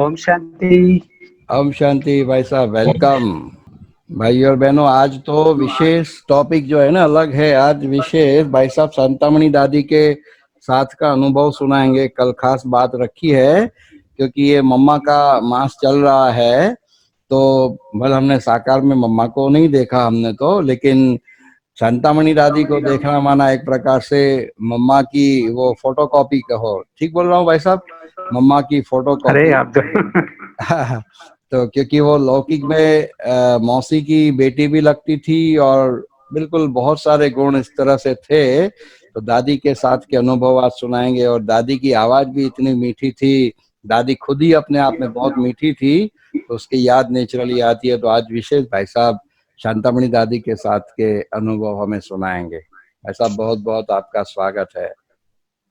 ओम शांति। ओम शांति भाई साहब, वेलकम। भाई और बहनों, आज तो विशेष टॉपिक जो है ना अलग है। आज विशेष भाई साहब संतामणि दादी के साथ का अनुभव सुनाएंगे। कल खास बात रखी है क्योंकि ये मम्मा का मास चल रहा है, तो भले हमने साकार में मम्मा को नहीं देखा हमने तो, लेकिन शांतामणि दादी को देखना माना एक प्रकार से मम्मा की वो फोटोकॉपी कहो। ठीक बोल रहा हूँ भाई साहब? मम्मा की अरे फोटोकॉपी। आप तो तो क्योंकि वो लौकिक में मौसी की बेटी भी लगती थी और बिल्कुल बहुत सारे गुण इस तरह से थे। तो दादी के साथ के अनुभव आज सुनाएंगे। और दादी की आवाज भी इतनी मीठी थी, दादी खुद ही अपने आप में बहुत मीठी थी, तो उसकी याद नेचुरली आती है। तो आज विशेष भाई साहब शांतामणि दादी के साथ के अनुभव हमें सुनाएंगे। भाई साहब बहुत बहुत आपका स्वागत है।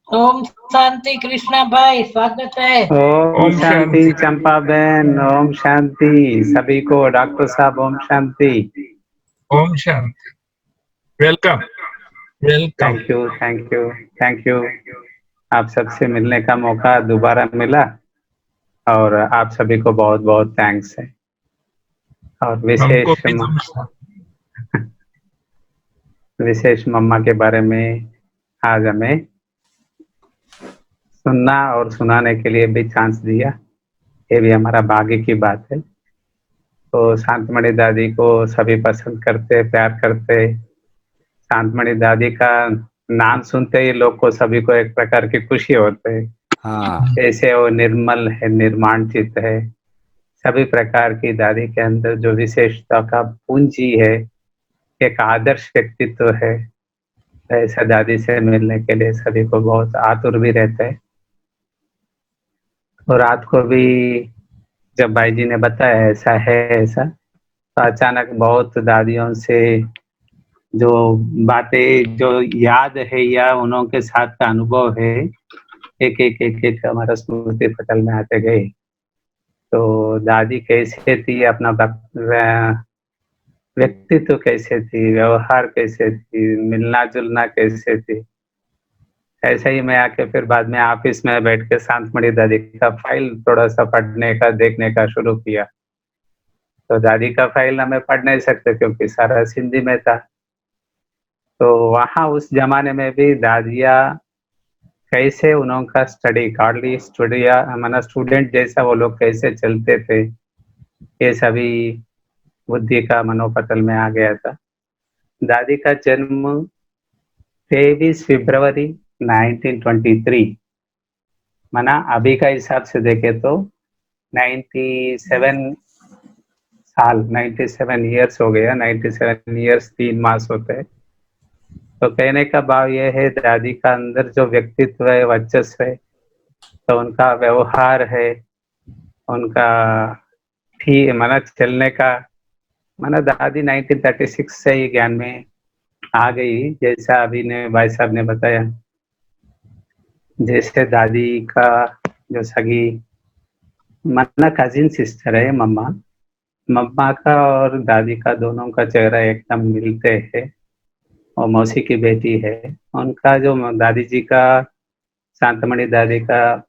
ओम शांति कृष्णा भाई, स्वागत है। ओम शांति चंपा बहन, ओम शांति सभी को। डॉक्टर साहब ओम शांति। ओम शांति। Welcome welcome. Thank you thank you thank you. आप सबसे मिलने का मौका दोबारा मिला और आप सभी को बहुत बहुत थैंक्स है। और हमको भी नमस्कार। विशेष मम्मा के बारे में आज हमें सुनना और सुनाने के लिए भी चांस दिया, ये भी हमारा भाग्य की बात है। तो शांतमणि दादी को सभी पसंद करते, प्यार करते। शांतमणि दादी का नाम सुनते ही लोग को, सभी को एक प्रकार की खुशी होते है। हाँ, जैसे वो निर्मल है, निर्माण चित्त है। सभी प्रकार की दादी के अंदर जो विशेषता का पूंजी है, एक आदर्श व्यक्तित्व है। ऐसा दादी से मिलने के लिए सभी को बहुत आतुर भी रहते हैं। और रात को भी जब भाई जी ने बताया ऐसा है ऐसा, तो अचानक बहुत दादियों से जो बातें जो याद है या उनके साथ का अनुभव है, एक एक एक एक हमारा स्मृति पटल में आते गए। तो दादी कैसे थी, अपना व्यक्तित्व कैसे थी, व्यवहार कैसे थी, मिलना जुलना कैसे थी। ऐसे ही मैं आके फिर बाद में ऑफिस में बैठ के शांतमणि दादी का फाइल थोड़ा सा पढ़ने का, देखने का शुरू किया। तो दादी का फाइल हमें पढ़ नहीं सकते क्योंकि सारा हिंदी में था। तो वहाँ उस जमाने में भी दादिया कैसे उनका स्टडी, गॉडली स्टूडिया माना स्टूडेंट जैसा वो लोग कैसे चलते थे, ये सभी बुद्धि का मनोपटल में आ गया था। दादी का जन्म 23 फरवरी 1923, माना अभी का हिसाब से देखे तो 97 साल, 97 ईयर्स हो गया। 97 ईयर्स 3 मास होते हैं। तो कहने का भाव यह है, दादी का अंदर जो व्यक्तित्व है, वर्चस्व है, तो उनका व्यवहार है, उनका ठीक माना चलने का, माना दादी 1936 से ही ज्ञान में आ गई। जैसा अभी ने भाई साहब ने बताया, जैसे दादी का जो सगी माना कजिन सिस्टर है मम्मा, मम्मा का और दादी का दोनों का चेहरा एकदम मिलते हैं। और मौसी की बेटी है उनका, जो दादी जी का, शांतमणि दादी का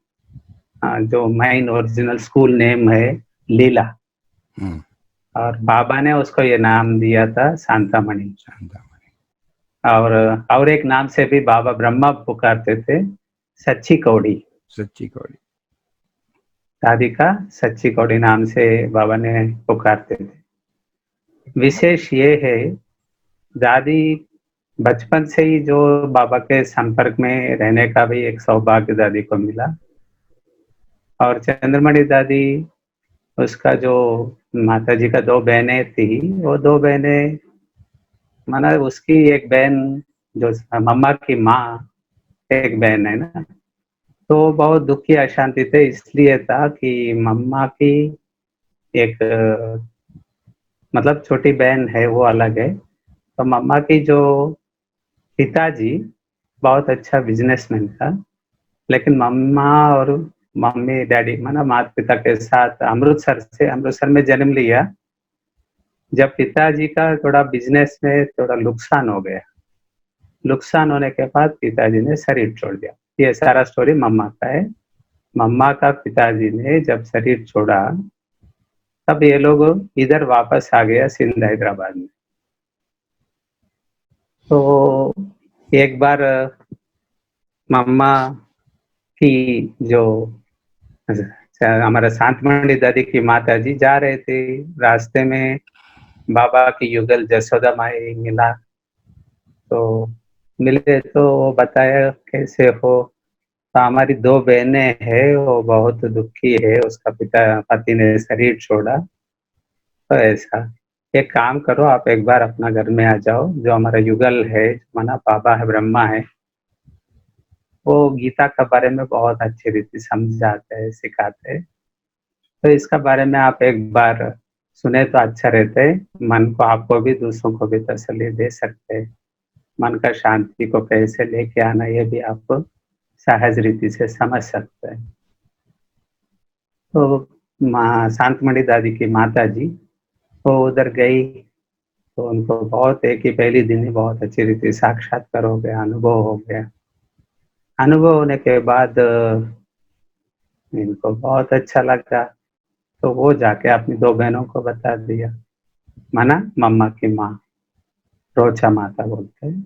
जो मेन ओरिजिनल स्कूल नेम है लीला, और बाबा ने उसको ये नाम दिया था शांतामणि। और एक नाम से भी बाबा ब्रह्मा पुकारते थे, सच्ची कौड़ी। सच्ची कौड़ी। दादी का सच्ची कौड़ी नाम से बाबा ने पुकारते थे। विशेष ये है, दादी बचपन से ही जो बाबा के संपर्क में रहने का भी एक सौभाग्य दादी को मिला। और चंद्रमणि दादी, उसका जो माता जी का 2 बहनें थी, वो 2 बहनें माना उसकी एक बहन जो मम्मा की माँ, एक बहन है ना, तो बहुत दुखी अशांति थे। इसलिए था कि मम्मा की एक मतलब छोटी बहन है, वो अलग है। तो मम्मा की जो पिताजी बहुत अच्छा बिजनेसमैन था, लेकिन मम्मा और मम्मी डैडी माना माता पिता के साथ अमृतसर में जन्म लिया। जब पिताजी का थोड़ा बिजनेस में थोड़ा नुकसान हो गया, नुकसान होने के बाद पिताजी ने शरीर छोड़ दिया। ये सारा स्टोरी मम्मा का है। मम्मा का पिताजी ने जब शरीर छोड़ा तब ये लोग इधर वापस आ गया सिंध हैदराबाद में। तो एक बार मम्मा की जो हमारा शांतमणि दादी की माता जी जा रहे थे, रास्ते में बाबा की युगल जसोदा माई मिला। तो मिले तो वो बताया कैसे हो, तो हमारी दो बहनें हैं, वो बहुत दुखी है, उसका पति ने शरीर छोड़ा। तो ऐसा एक काम करो, आप एक बार अपना घर में आ जाओ, जो हमारा युगल है, माना बाबा है, ब्रह्मा है, वो गीता के बारे में बहुत अच्छी रीति समझाते हैं, सिखाते हैं। तो इसका बारे में आप एक बार सुने तो अच्छा रहता है, मन को, आपको भी दूसरों को भी तसल्ली दे सकते हैं। मन का शांति को कैसे लेके आना, ये भी आप सहज रीति से समझ सकते हैं। तो माँ शांतमणि दादी की माता जी वो उधर गई, तो उनको बहुत एक ही पहली दिन ही बहुत अच्छी रीति साक्षात्कार हो गया, अनुभव हो गया। अनुभव होने के बाद इनको बहुत अच्छा लगा, तो वो जाके अपनी दो बहनों को बता दिया, माना मम्मा की माँ, रोचा माता बोलते हैं।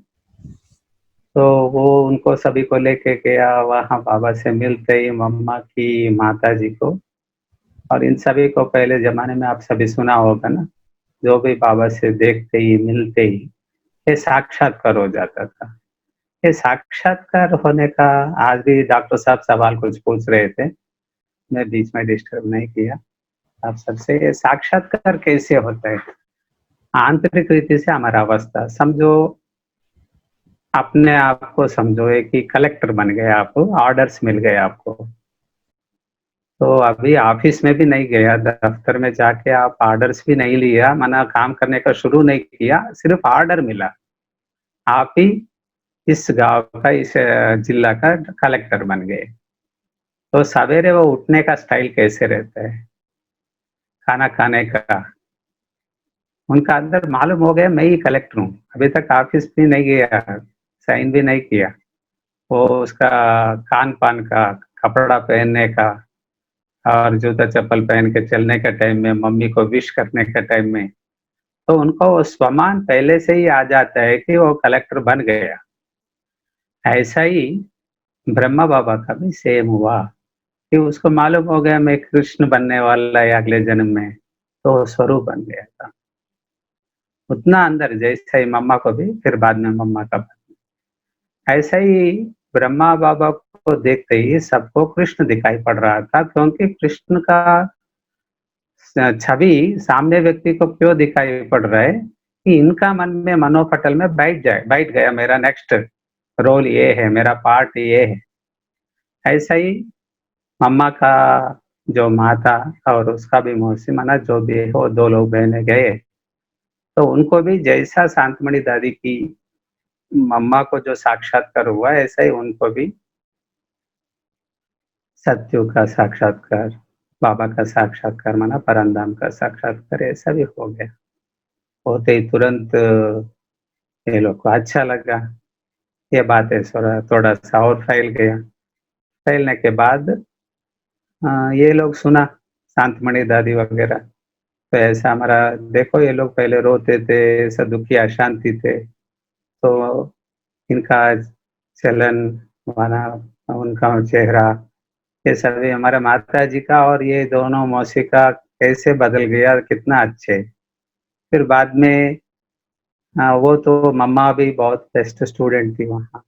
तो वो उनको सभी को लेके गया वहाँ, बाबा से मिलते ही मम्मा की माता जी को, और इन सभी को पहले जमाने में आप सभी सुना होगा ना, जो भी बाबा से देखते ही मिलते ही ये साक्षात्कार हो जाता था। ये साक्षात्कार होने का, आज भी डॉक्टर साहब सवाल कुछ पूछ रहे थे, मैं बीच में डिस्टर्ब नहीं किया आप सबसे। ये साक्षात्कार कैसे होता है? आंतरिक रीति से हमारा अवस्था समझो, अपने आप को समझो एक कि कलेक्टर बन गए आप, ऑर्डर्स मिल गए आपको। तो अभी ऑफिस में भी नहीं गया, दफ्तर में जाके आप ऑर्डर्स भी नहीं लिया, माना काम करने का शुरू नहीं किया, सिर्फ ऑर्डर मिला, आप ही इस गांव का, इस जिला का कलेक्टर बन गए। तो सवेरे वो उठने का स्टाइल कैसे रहता है, खाना खाने का, उनका अंदर मालूम हो गया मैं ही कलेक्टर हूँ। अभी तक ऑफिस भी नहीं गया, साइन भी नहीं किया। वो उसका खान पान का, कपड़ा पहनने का, और जूता चप्पल पहन के चलने के टाइम में, मम्मी को विश करने के टाइम में, तो उनको वो स्वमान पहले से ही आ जाता है कि वो कलेक्टर बन गया। ऐसा ही ब्रह्मा बाबा का भी सेम हुआ कि उसको मालूम हो गया मैं कृष्ण बनने वाला है अगले जन्म में, तो वो स्वरूप बन गया था। उतना अंदर, जैसे ही मम्मा को भी, फिर बाद में मम्मा का, ऐसा ही ब्रह्मा बाबा को देखते ही सबको कृष्ण दिखाई पड़ रहा था, क्योंकि कृष्ण का छवि सामने व्यक्ति को क्यों दिखाई पड़ रहा है कि इनका मन में, मनोपटल में बैठ गया मेरा नेक्स्ट रोल ये है, मेरा पार्ट ये है। ऐसा ही मम्मा का जो माँ था और उसका भी मौसी, माना जो भी है, वो दो लोग बहने गए, तो उनको भी जैसा शांतमणि दादी की मम्मा को जो साक्षात्कार हुआ, ऐसा ही उनको भी सत्युग का साक्षात्कार, बाबा का साक्षात्कार, माना परमधाम का साक्षात्कार, ऐसा भी हो गया। होते ही तुरंत ये लोग को अच्छा लगा, ये बात है थोड़ा सा और फैल गया। फैलने के बाद ये लोग सुना, शांतमणि दादी वगैरह, तो ऐसा हमारा देखो, ये लोग पहले रोते थे, ऐसा दुखी अशांति थे, तो इनका चलन, माना उनका चेहरा, ये सभी हमारे माता जी का और ये दोनों मौसी का कैसे बदल गया, कितना अच्छे। फिर बाद में वो तो मम्मा भी बहुत बेस्ट स्टूडेंट थी वहाँ,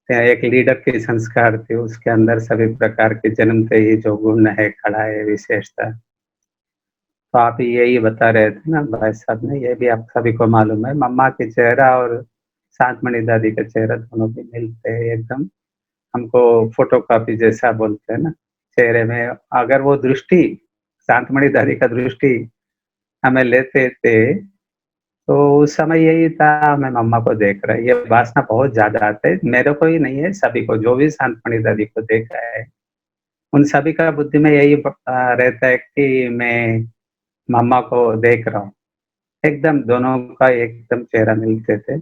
एक लीडर के संस्कार थे उसके अंदर, सभी प्रकार के जन्मते ही जो गुण है, खड़ा है, विशेषता। तो आप यही बता रहे थे ना भाई साहब ने, ये भी आप सभी को मालूम है, मम्मा के चेहरा और शांतमणि दादी का चेहरा दोनों भी मिलते हैं एकदम, हमको फोटोकॉपी जैसा बोलते हैं ना चेहरे में। अगर वो दृष्टि, शांतमणि दादी का दृष्टि हमें लेते थे, तो उस समय यही था, मैं मम्मा को देख रहा है, ये वासना बहुत ज्यादा आते है, मेरे को ही नहीं है, सभी को, जो भी शांतमणि दादी को देखा है, उन सभी का बुद्धि में यही रहता है कि मैं मम्मा को देख रहा हूँ। एकदम दोनों का एकदम चेहरा मिलते थे।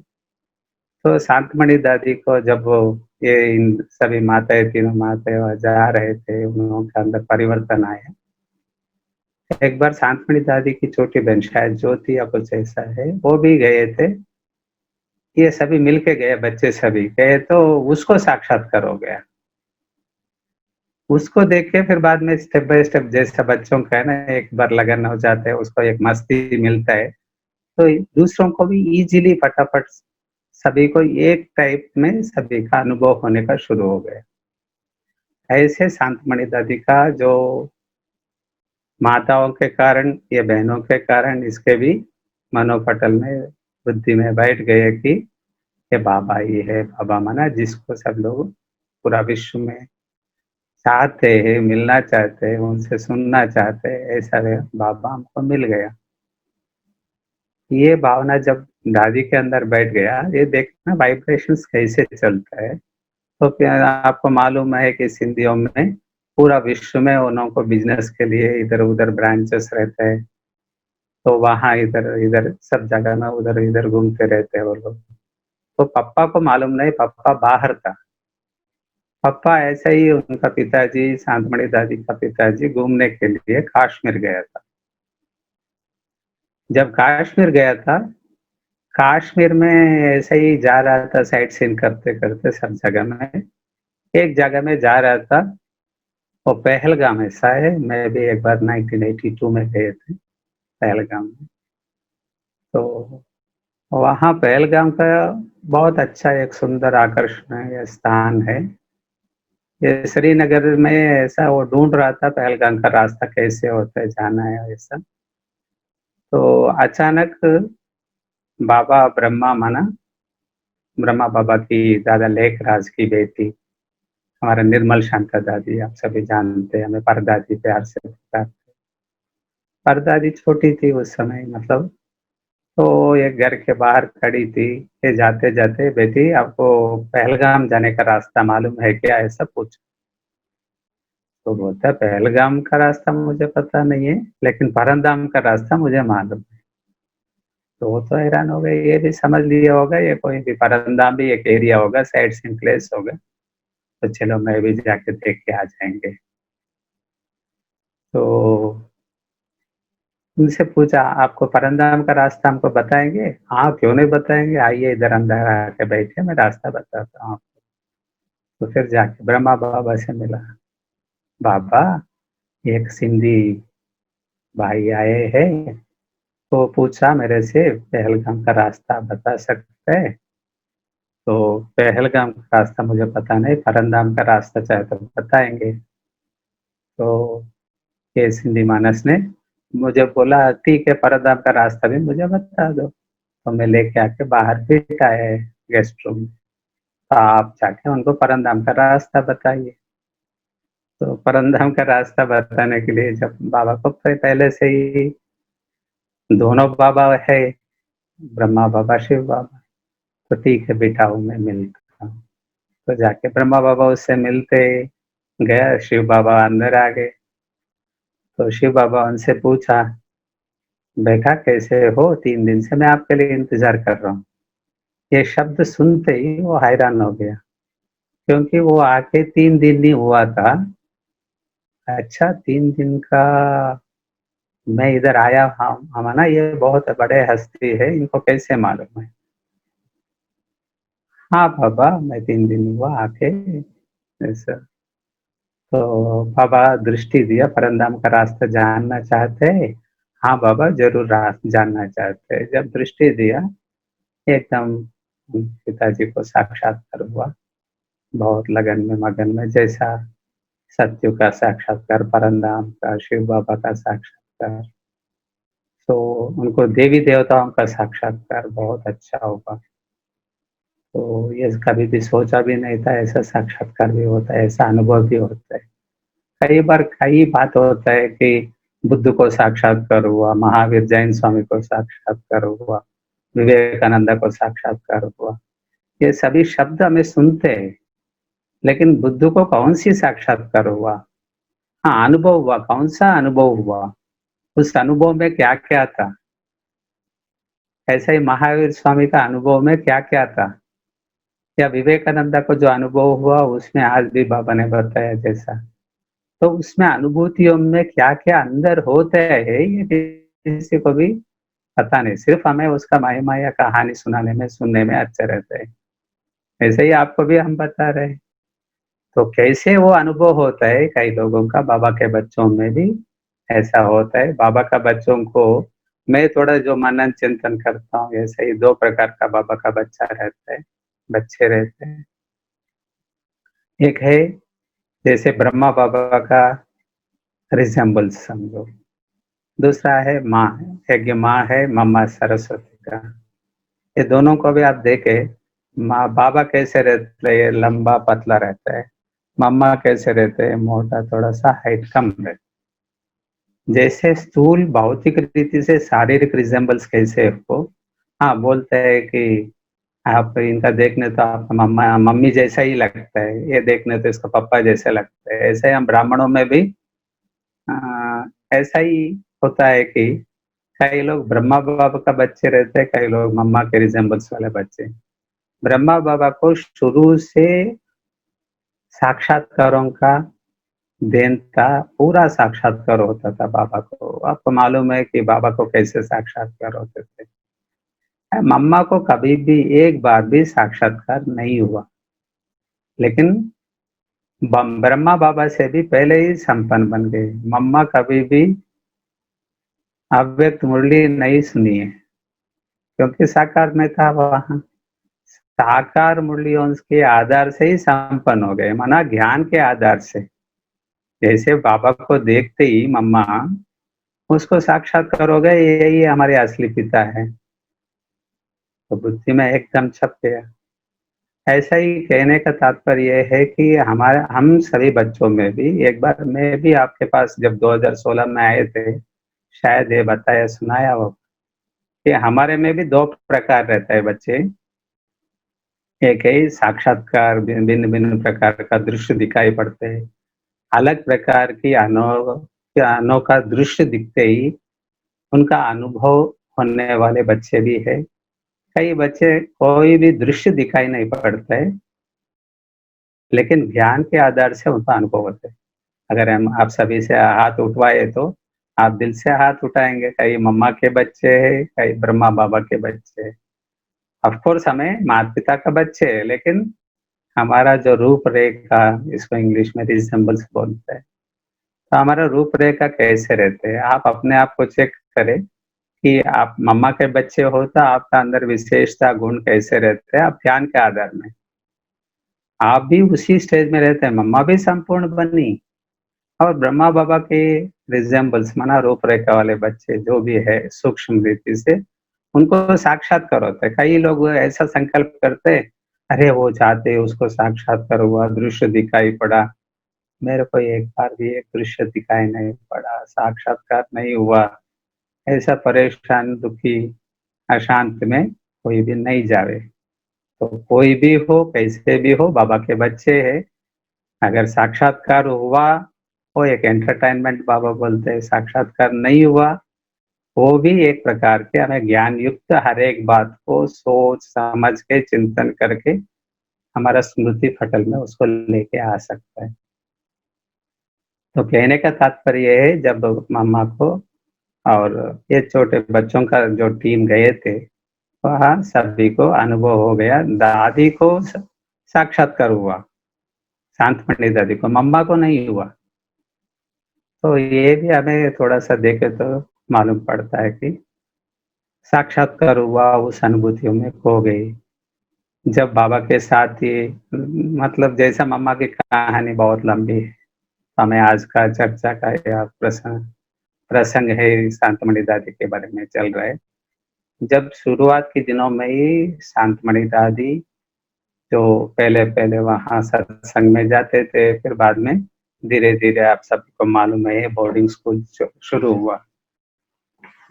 तो शांतमणि दादी को जब वो ये इन सभी माताएं, तीनों माताएं वहाँ जा रहे थे, उन लोगों के अंदर परिवर्तन आया। एक बार शांतमणि दादी की छोटी बहन शायद ज्योति या कुछ ऐसा है, वो भी गए थे। ये सभी मिलके गए, बच्चे सभी गए, तो उसको साक्षात्कार हो गया। उसको देख के फिर बाद में स्टेप बाय स्टेप, जैसा बच्चों का है ना, एक बार लगन हो जाता है, उसको एक मस्ती मिलता है, तो दूसरों को भी इजीली फटाफट सभी को एक टाइप में सभी का अनुभव होने का शुरू हो गया। ऐसे शांतमणि दादी का जो माताओं के कारण, ये बहनों के कारण इसके भी मनोपटल में, बुद्धि में बैठ गए कि ये बाबा ही है। बाबा माना जिसको सब लोग पूरा विश्व में चाहते हैं, मिलना चाहते हैं, उनसे सुनना चाहते हैं, ऐसा बाबा हमको मिल गया। ये भावना जब दादी के अंदर बैठ गया, ये देखना वाइब्रेशंस कैसे चलता है। तो क्या आपको मालूम है कि सिंधियों में पूरा विश्व में उन को बिजनेस के लिए इधर उधर ब्रांचेस रहते हैं, तो वहाँ इधर इधर सब जगह में उधर इधर घूमते रहते हैं वो लोग। तो पापा को मालूम नहीं, पापा बाहर था। पापा ऐसे ही, उनका पिताजी, शांतमणि दादी का पिताजी घूमने के लिए कश्मीर गया था। जब कश्मीर गया था, कश्मीर में ऐसे ही जा रहा था, साइट सीइंग करते करते सब जगह में, एक जगह में जा रहा था, वो पहलगाम ऐसा है, मैं भी एक बार 1982 में गए थे पहलगाम में। तो वहाँ पहलगाम का बहुत अच्छा एक सुंदर आकर्षणीय स्थान है। ये श्रीनगर में ऐसा वो ढूंढ रहा था पहलगाम का रास्ता कैसे होता है, जाना है ऐसा। तो अचानक बाबा ब्रह्मा माना, ब्रह्मा बाबा की दादा लेखराज की बेटी, हमारा निर्मल शांता दादी, आप सभी जानते हैं, हमें परदादी प्यार से पुकारते। परदादी छोटी थी उस समय, मतलब तो एक घर के बाहर खड़ी थी कि जाते जाते, बेटी आपको पहलगाम जाने का रास्ता मालूम है क्या, ऐसा पूछा। तो बोलता है पहलगाम का रास्ता मुझे पता नहीं है, लेकिन परंदाम का रास्ता मुझे मालूम है। तो वो तो हैरान हो गए, ये भी समझ लिया होगा ये कोई भी परंदाम भी एक एरिया होगा, साइट सीइंग प्लेस होगा, तो चलो मैं भी जाके देख के आ जाएंगे। तो उनसे पूछा आपको परंदाम का रास्ता हमको बताएंगे? हाँ क्यों नहीं बताएंगे, आइए इधर अंदर आके बैठे, मैं रास्ता बताता हूँ। तो फिर जाके ब्रह्मा बाबा से मिला। बाबा एक सिंधी भाई आए हैं, तो पूछा मेरे से पहलगाम का रास्ता बता सकते हैं? तो पहलगाम का रास्ता मुझे पता नहीं, परंदाम का रास्ता चाहे तो बताएंगे। तो ये सिंधी मानस ने मुझे बोला ठीक है, परंदाम का रास्ता भी मुझे बता दो। तो मैं लेके आके बाहर बिठा है गेस्ट रूम में, तो आप जाके उनको परंदाम का रास्ता बताइए। तो परंधाम का रास्ता बताने के लिए जब बाबा को पहले से ही दोनों बाबा है, ब्रह्मा बाबा शिव बाबा, तो ठीक है बिठाओ मैं मिलता हूँ। तो जाके ब्रह्मा बाबा उससे मिलते गया, शिव बाबा अंदर आ गए। तो शिव बाबा उनसे पूछा बेटा कैसे हो, 3 दिन से मैं आपके लिए इंतजार कर रहा हूँ। ये शब्द सुनते ही वो हैरान हो गया, क्योंकि वो आके 3 दिन ही हुआ था। अच्छा 3 दिन का मैं इधर आया, हाँ हमारा ये बहुत बड़े हस्ती है, इनको कैसे मालूम है? हाँ बाबा मैं 3 दिन हुआ आके ऐसा। तो बाबा दृष्टि दिया, परंदाम का रास्ता जानना चाहते हैं? हाँ बाबा जरूर रास्ता जानना चाहते हैं। जब दृष्टि दिया एकदम पिताजी को साक्षात्कार हुआ, बहुत लगन में मगन में, जैसा सत्य का साक्षात्कार, परंदाम का, शिव बाबा का साक्षात्कार, तो उनको देवी देवताओं का साक्षात्कार बहुत अच्छा होगा। तो ये कभी भी सोचा भी नहीं था ऐसा साक्षात्कार भी होता है, ऐसा अनुभव भी होता है। कई बार कई बात होता है कि बुद्ध को साक्षात्कार हुआ, महावीर जैन स्वामी को साक्षात्कार हुआ, विवेकानंद को साक्षात्कार हुआ, ये सभी शब्द हमें सुनते हैं, लेकिन बुद्ध को कौन सी साक्षात्कार हुआ? हाँ अनुभव हुआ, कौन सा अनुभव हुआ, उस अनुभव में क्या क्या था? ऐसा ही महावीर स्वामी का अनुभव में क्या क्या था? या विवेकानंद को जो अनुभव हुआ उसमें आज भी बाबा ने बताया जैसा, तो उसमें अनुभूतियों में क्या-क्या अंदर होता है ये किसी को भी पता नहीं, सिर्फ हमें उसका महिमा या कहानी सुनाने में, सुनने में अच्छा रहता है। ऐसे ही आपको भी हम बता रहे हैं। तो कैसे वो अनुभव होता है कई लोगों का, बाबा के बच्चों में भी ऐसा होता है। बाबा का बच्चों को मैं थोड़ा जो मनन चिंतन करता हूँ, ऐसे ही 2 प्रकार का बाबा का बच्चा रहता है, बच्चे रहते हैं। एक है जैसे ब्रह्मा बाबा का रिज़ेम्बल्स समझो, दूसरा है माँ, एक माँ है मम्मा सरस्वती का। ये दोनों को भी आप देखें, माँ बाबा कैसे रहते हैं, लंबा पतला रहता है, मम्मा कैसे रहते हैं, मोटा थोड़ा-सा हाइट कम रहता है। जैसे स्थूल भौतिक रीति से शारीरिक रिज़ेम्बल्स कैसे हो, हाँ, बोलते हैं कि आप इनका देखने तो आपका मम्मा मम्मी जैसा ही लगता है, ये देखने तो इसका पापा जैसे लगता है। ऐसे ही हम ब्राह्मणों में भी अ, ऐसा ही होता है कि कई लोग ब्रह्मा बाबा का बच्चे रहते हैं, कई लोग मम्मा के रिज़ेम्बल्स वाले बच्चे। ब्रह्मा बाबा को शुरू से साक्षात्कारों का देन था, पूरा साक्षात्कार होता था बाबा को। आपको मालूम है कि बाबा को कैसे साक्षात्कार होते थे। मम्मा को कभी भी एक बार भी साक्षात्कार नहीं हुआ, लेकिन ब्रह्मा बाबा से भी पहले ही संपन्न बन गए। मम्मा कभी भी अव्यक्त मुरली नहीं सुनी है, क्योंकि साकार में था वहाँ। साकार मुरलियों के आधार से ही संपन्न हो गए, माना ज्ञान के आधार से। जैसे बाबा को देखते ही मम्मा उसको साक्षात्कार हो गए, यही हमारे असली पिता है, तो बुद्धि में एकदम छप गया। ऐसा ही कहने का तात्पर्य ये है कि हमारा हम सभी बच्चों में भी, एक बार मैं भी आपके पास जब 2016 में आए थे, शायद ये बताया सुनाया हो कि हमारे में भी 2 प्रकार रहता है बच्चे। एक है साक्षात्कार, भिन्न-भिन्न प्रकार का दृश्य दिखाई पड़ते हैं। अलग प्रकार की अनोखा दृश्य दिखते ही उनका अनुभव होने वाले बच्चे भी है। कई बच्चे कोई भी दृश्य दिखाई नहीं पड़ता है, लेकिन ज्ञान के आधार से उनका अनुभव होता है। अगर हम आप सभी से हाथ उठवाए तो आप दिल से हाथ उठाएँगे, कई मम्मा के बच्चे हैं, कई ब्रह्मा बाबा के बच्चे हैं। ऑफ कोर्स हमें माता-पिता का बच्चे हैं, लेकिन हमारा जो रूपरेखा, इसको इंग्लिश में रिज़ेम्बल्स बोलते हैं। तो हमारा रूपरेखा कैसे रहते हैं, आप अपने आप को चेक करें कि आप मम्मा के बच्चे हो तो आपका अंदर विशेषता गुण कैसे रहते हैं, आप ध्यान के आधार में। आप भी उसी स्टेज में रहते हैं, मम्मा भी संपूर्ण बनी और ब्रह्मा बाबा के रिज़ेम्बल्स माना रूपरेखा वाले बच्चे जो भी है सूक्ष्म रीति से, उनको साक्षात्कार होता है। कई लोग ऐसा संकल्प करते हैं, अरे वो चाहते उसको साक्षात्कार हुआ, दृश्य दिखाई पड़ा, मेरे को एक बार भी एक दृश्य दिखाई नहीं पड़ा, साक्षात्कार नहीं हुआ। ऐसा परेशान, दुखी, अशांत में कोई भी नहीं जावे। तो कोई भी हो, कैसे भी हो, बाबा के बच्चे हैं। अगर साक्षात्कार हुआ, वो एक एंटरटेनमेंट बाबा बोलते हैं, साक्षात्कार नहीं हुआ, वो भी एक प्रकार के हमें ज्ञान युक्त हर एक बात को सोच समझ के चिंतन करके हमारा स्मृति पटल में उसको लेके आ सकता है। तो कहने का तात्पर्य ये है, जब मम्मा को और ये छोटे बच्चों का जो टीम गए थे, वहाँ सभी को अनुभव हो गया। दादी को साक्षात्कार हुआ, शांतमणि दादी को, मम्मा को नहीं हुआ। तो ये भी हमें थोड़ा-सा देखें तो मालूम पड़ता है कि साक्षात्कार हुआ, उस अनुभूतियों में खो गई। जब बाबा के साथ ही मतलब जैसा मम्मा की कहानी बहुत लंबी है, हमें आज का चर्चा का यह प्रसंग है, शांतमणि दादी के बारे में चल रहा है। जब शुरुआत के दिनों में ही शांतमणि दादी जो पहले-पहले वहाँ सत्संग में जाते थे, फिर बाद में धीरे-धीरे आप सबको मालूम है बोर्डिंग स्कूल शुरू हुआ।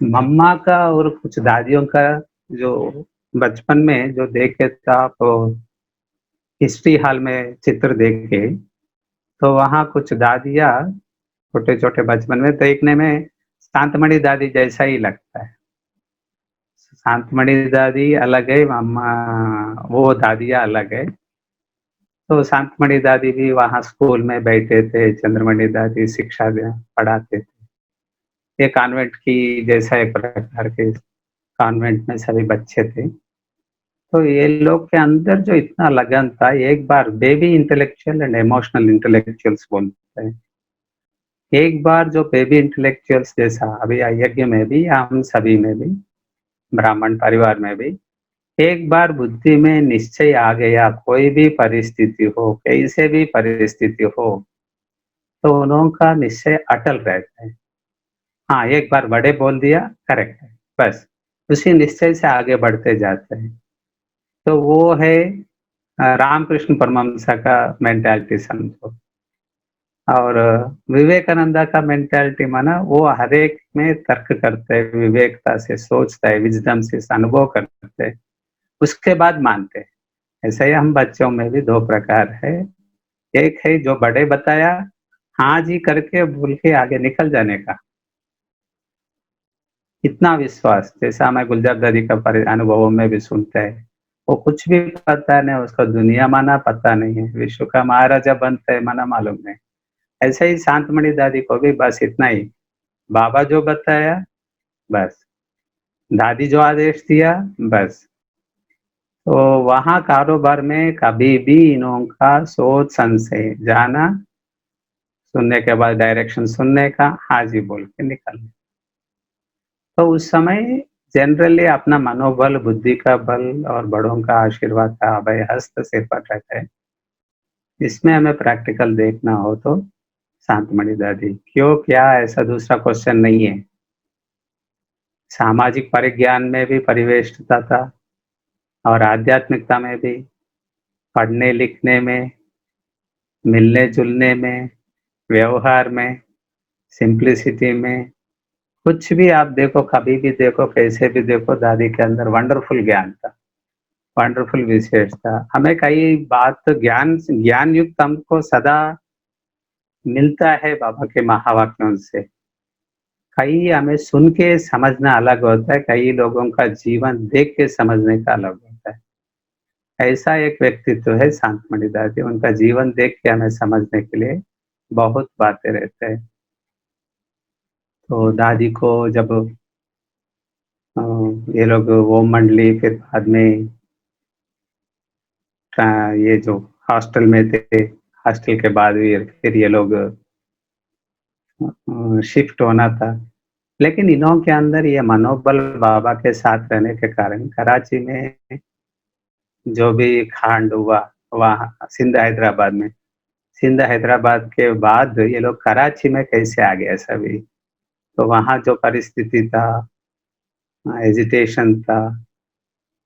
मम्मा का और कुछ दादियों का जो बचपन में जो देखे था आप हिस्ट्री हॉल में चित्र देखे, तो वहाँ कुछ दादियाँ छोटे-छोटे बचपन में देखने में शांतमणि दादी जैसा ही लगता है। शांतमणि दादी अलग है, मम्मा वो दादियाँ अलग है। तो शांतमणि दादी भी वहाँ स्कूल में बैठे थे, चंद्रमणि दादी शिक्षा पढ़ाते थे। ये कॉन्वेंट की जैसा एक प्रकार के कॉन्वेंट में सभी बच्चे थे। तो ये लोग के अंदर जो इतना लगन था, एक बार baby intellectual and emotional intellectuals बोलते हैं। एक बार जो बेबी इंटेलेक्चुअल्स जैसा अभी यज्ञ में भी, हम सभी में भी, ब्राह्मण परिवार में भी, एक बार बुद्धि में निश्चय आ गया, कोई भी परिस्थिति हो, कैसे भी परिस्थिति हो, तो उन्हों का निश्चय अटल रहता है। हाँ, एक बार बड़े बोल दिया, करेक्ट है, बस उसी निश्चय से आगे बढ़ते जाते हैं। तो वो है रामकृष्ण परमहंस का मेंटालिटी समझो। और विवेकानंदा का मेंटालिटी माना वो हर एक में तर्क करते हैं, विवेकता से सोचता है, विजडम से अनुभव करते हैं, उसके बाद मानते हैं। ऐसे ही हम बच्चों में भी दो प्रकार है। एक है जो बड़े बताया, हाँ जी करके भूल के आगे निकल जाने का इतना विश्वास, जैसा हमें गुलजार दादी का अनुभवों में भी सुनते हैं। वो कुछ भी पता नहीं, उसका दुनिया माना पता नहीं है, विश्व का महाराजा बनता है माना मालूम नहीं। ऐसे ही शांतमणि दादी को भी बस इतना ही, बाबा जो बताया बस, दादी जो आदेश दिया बस। तो वहाँ कारोबार में कभी भी इन्हों का सोच संशय जाना, सुनने के बाद डायरेक्शन सुनने का, हाँ जी बोल के निकलना। तो उस समय जनरली अपना मनोबल, बुद्धि का बल और बड़ों का आशीर्वाद का अभय हस्त सिर पर रहता है। इसमें हमें प्रैक्टिकल देखना हो तो शांतमणि दादी, क्यों क्या ऐसा दूसरा क्वेश्चन नहीं है। सामाजिक परिज्ञान में भी परिवेष्टता था और आध्यात्मिकता में भी, पढ़ने लिखने में, मिलने जुलने में, व्यवहार में, सिंप्लिसिटी में, कुछ भी आप देखो, कभी भी देखो, कैसे भी देखो, दादी के अंदर वंडरफुल ज्ञान था, वंडरफुल विशेष था। हमें कई बात ज्ञान युक्त हमको सदा मिलता है बाबा के महावाक्यों से। कई हमें सुन के समझना अलग होता है, कई लोगों का जीवन देख के समझने का अलग होता है। ऐसा एक व्यक्तित्व है शांतमणि दादी, उनका जीवन देख के हमें समझने के लिए बहुत बातें रहते हैं। तो दादी को जब ये लोग ओम मंडली, फिर बाद में ये जो हॉस्टल में थे, हॉस्टल के बाद फिर ये लोग शिफ्ट होना था। लेकिन इन्हों के अंदर ये मनोबल बाबा के साथ रहने के कारण कराची में जो भी कांड हुआ, वहाँ सिंध हैदराबाद में, सिंध हैदराबाद के बाद ये लोग कराची में कैसे आ गए सभी। तो वहाँ जो परिस्थिति था, एजिटेशन था,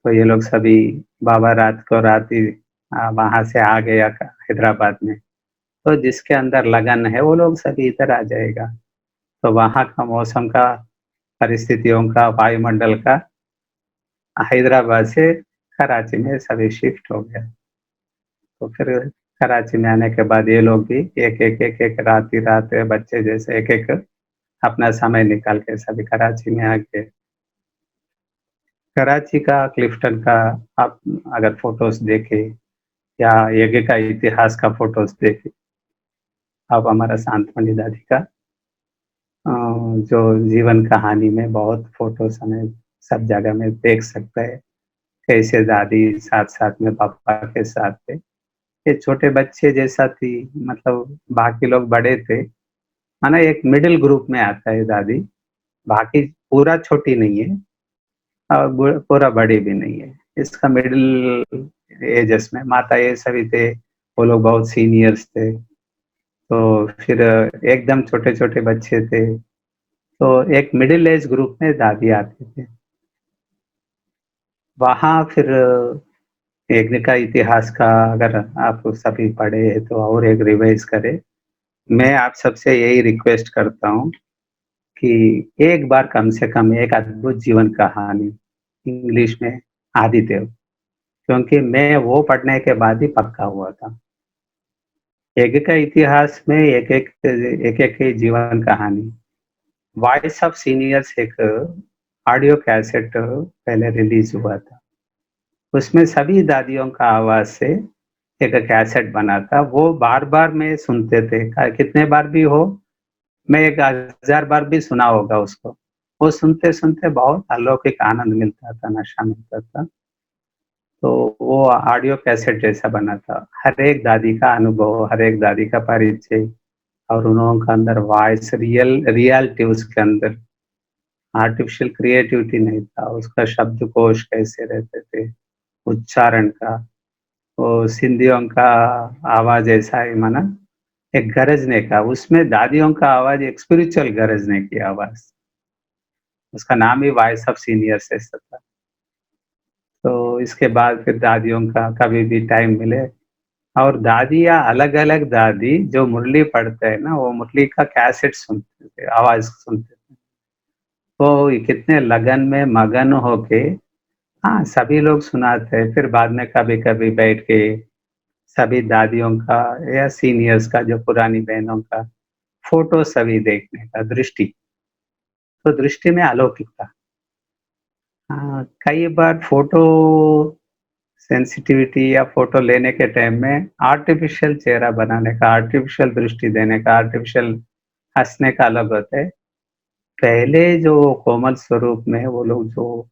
तो ये लोग सभी, बाबा रात ही वहाँ से आ गया हैदराबाद में। तो जिसके अंदर लगन है वो लोग सभी इधर आ जाएगा। तो वहाँ का मौसम का, परिस्थितियों का, वायुमंडल का, हैदराबाद से कराची में सभी शिफ्ट हो गया। तो फिर कराची में आने के बाद ये लोग भी एक रात ही रात बच्चे जैसे एक अपना समय निकाल के सभी कराची में आ गए। कराची का, क्लिफ्टन का आप अगर फोटोज देखे या यज्ञ का इतिहास का फोटोज देखे, आप हमारा शांतमणि दादी का जो जीवन कहानी में बहुत फोटोज हमें सब जगह में देख सकते हैं। कैसे दादी साथ साथ में पापा के साथ थे, ये छोटे बच्चे जैसा थी, मतलब बाकी लोग बड़े थे, माना एक मिडिल ग्रुप में आता है दादी, बाकी पूरा छोटी नहीं है और पूरा बड़ी भी नहीं है, इसका मिडिल एजेस में। माता ये सभी थे, वो लोग बहुत सीनियर्स थे। तो फिर एकदम छोटे छोटे बच्चे थे, तो एक मिडिल एज ग्रुप में दादी आते थे। वहाँ फिर यज्ञ का इतिहास का अगर आप सभी पढ़े तो और एक रिवाइज करें। मैं आप सबसे यही रिक्वेस्ट करता हूँ कि एक बार कम से कम एक अद्भुत जीवन कहानी इंग्लिश में आदिदेव, क्योंकि मैं वो पढ़ने के बाद ही पक्का हुआ था। यज्ञ का इतिहास में एक जीवन कहानी, वॉइस ऑफ सीनियर्स एक ऑडियो कैसेट पहले रिलीज हुआ था। उसमें सभी दादियों का आवाज से एक कैसेट बना था, वो बार-बार में सुनते थे, कितने बार भी हो, मैं 1000 बार भी सुना होगा उसको। वो सुनते-सुनते बहुत अलौकिक आनंद मिलता था, नशा मिलता था। तो वो ऑडियो कैसेट जैसा बना था। हर एक दादी का अनुभव, हर एक दादी का परिचय और उन लोगों के अंदर वॉइस रियलिटी उसके अंदर, आर्टिफ़िशियल क्रिएटिविटी नहीं था, उसका शब्दकोश कैसे रहते थे, उच्चारण का, वो सिंधियों का आवाज़ ऐसा है माना एक गरजने का, उसमें दादियों का आवाज़ एक स्पिरिचुअल गरजने की आवाज़। उसका नाम ही वॉइस ऑफ सीनियर्स ऐसा था। तो इसके बाद फिर दादियों का कभी भी टाइम मिले और दादियाँ अलग-अलग दादी जो मुरली पढ़ते हैं ना, वो मुरली का कैसेट सुनते थे, आवाज़ सुनते थे। तो ये कितने लगन में मगन होके हाँ, सभी लोग सुनाते हैं, फिर बाद में कभी-कभी बैठ के सभी दादियों का या सीनियर्स का, जो पुरानी बहनों का फ़ोटो सभी देखने का दृष्टि, तो दृष्टि में अलौकिकता। हाँ, कई बार फ़ोटो सेंसिटिविटी या फ़ोटो लेने के टाइम में आर्टिफ़िशियल चेहरा बनाने का, आर्टिफ़िशियल दृष्टि देने का, आर्टिफ़िशियल हँसने का अलग होता है। पहले जो कोमल स्वरूप में वो लोग जो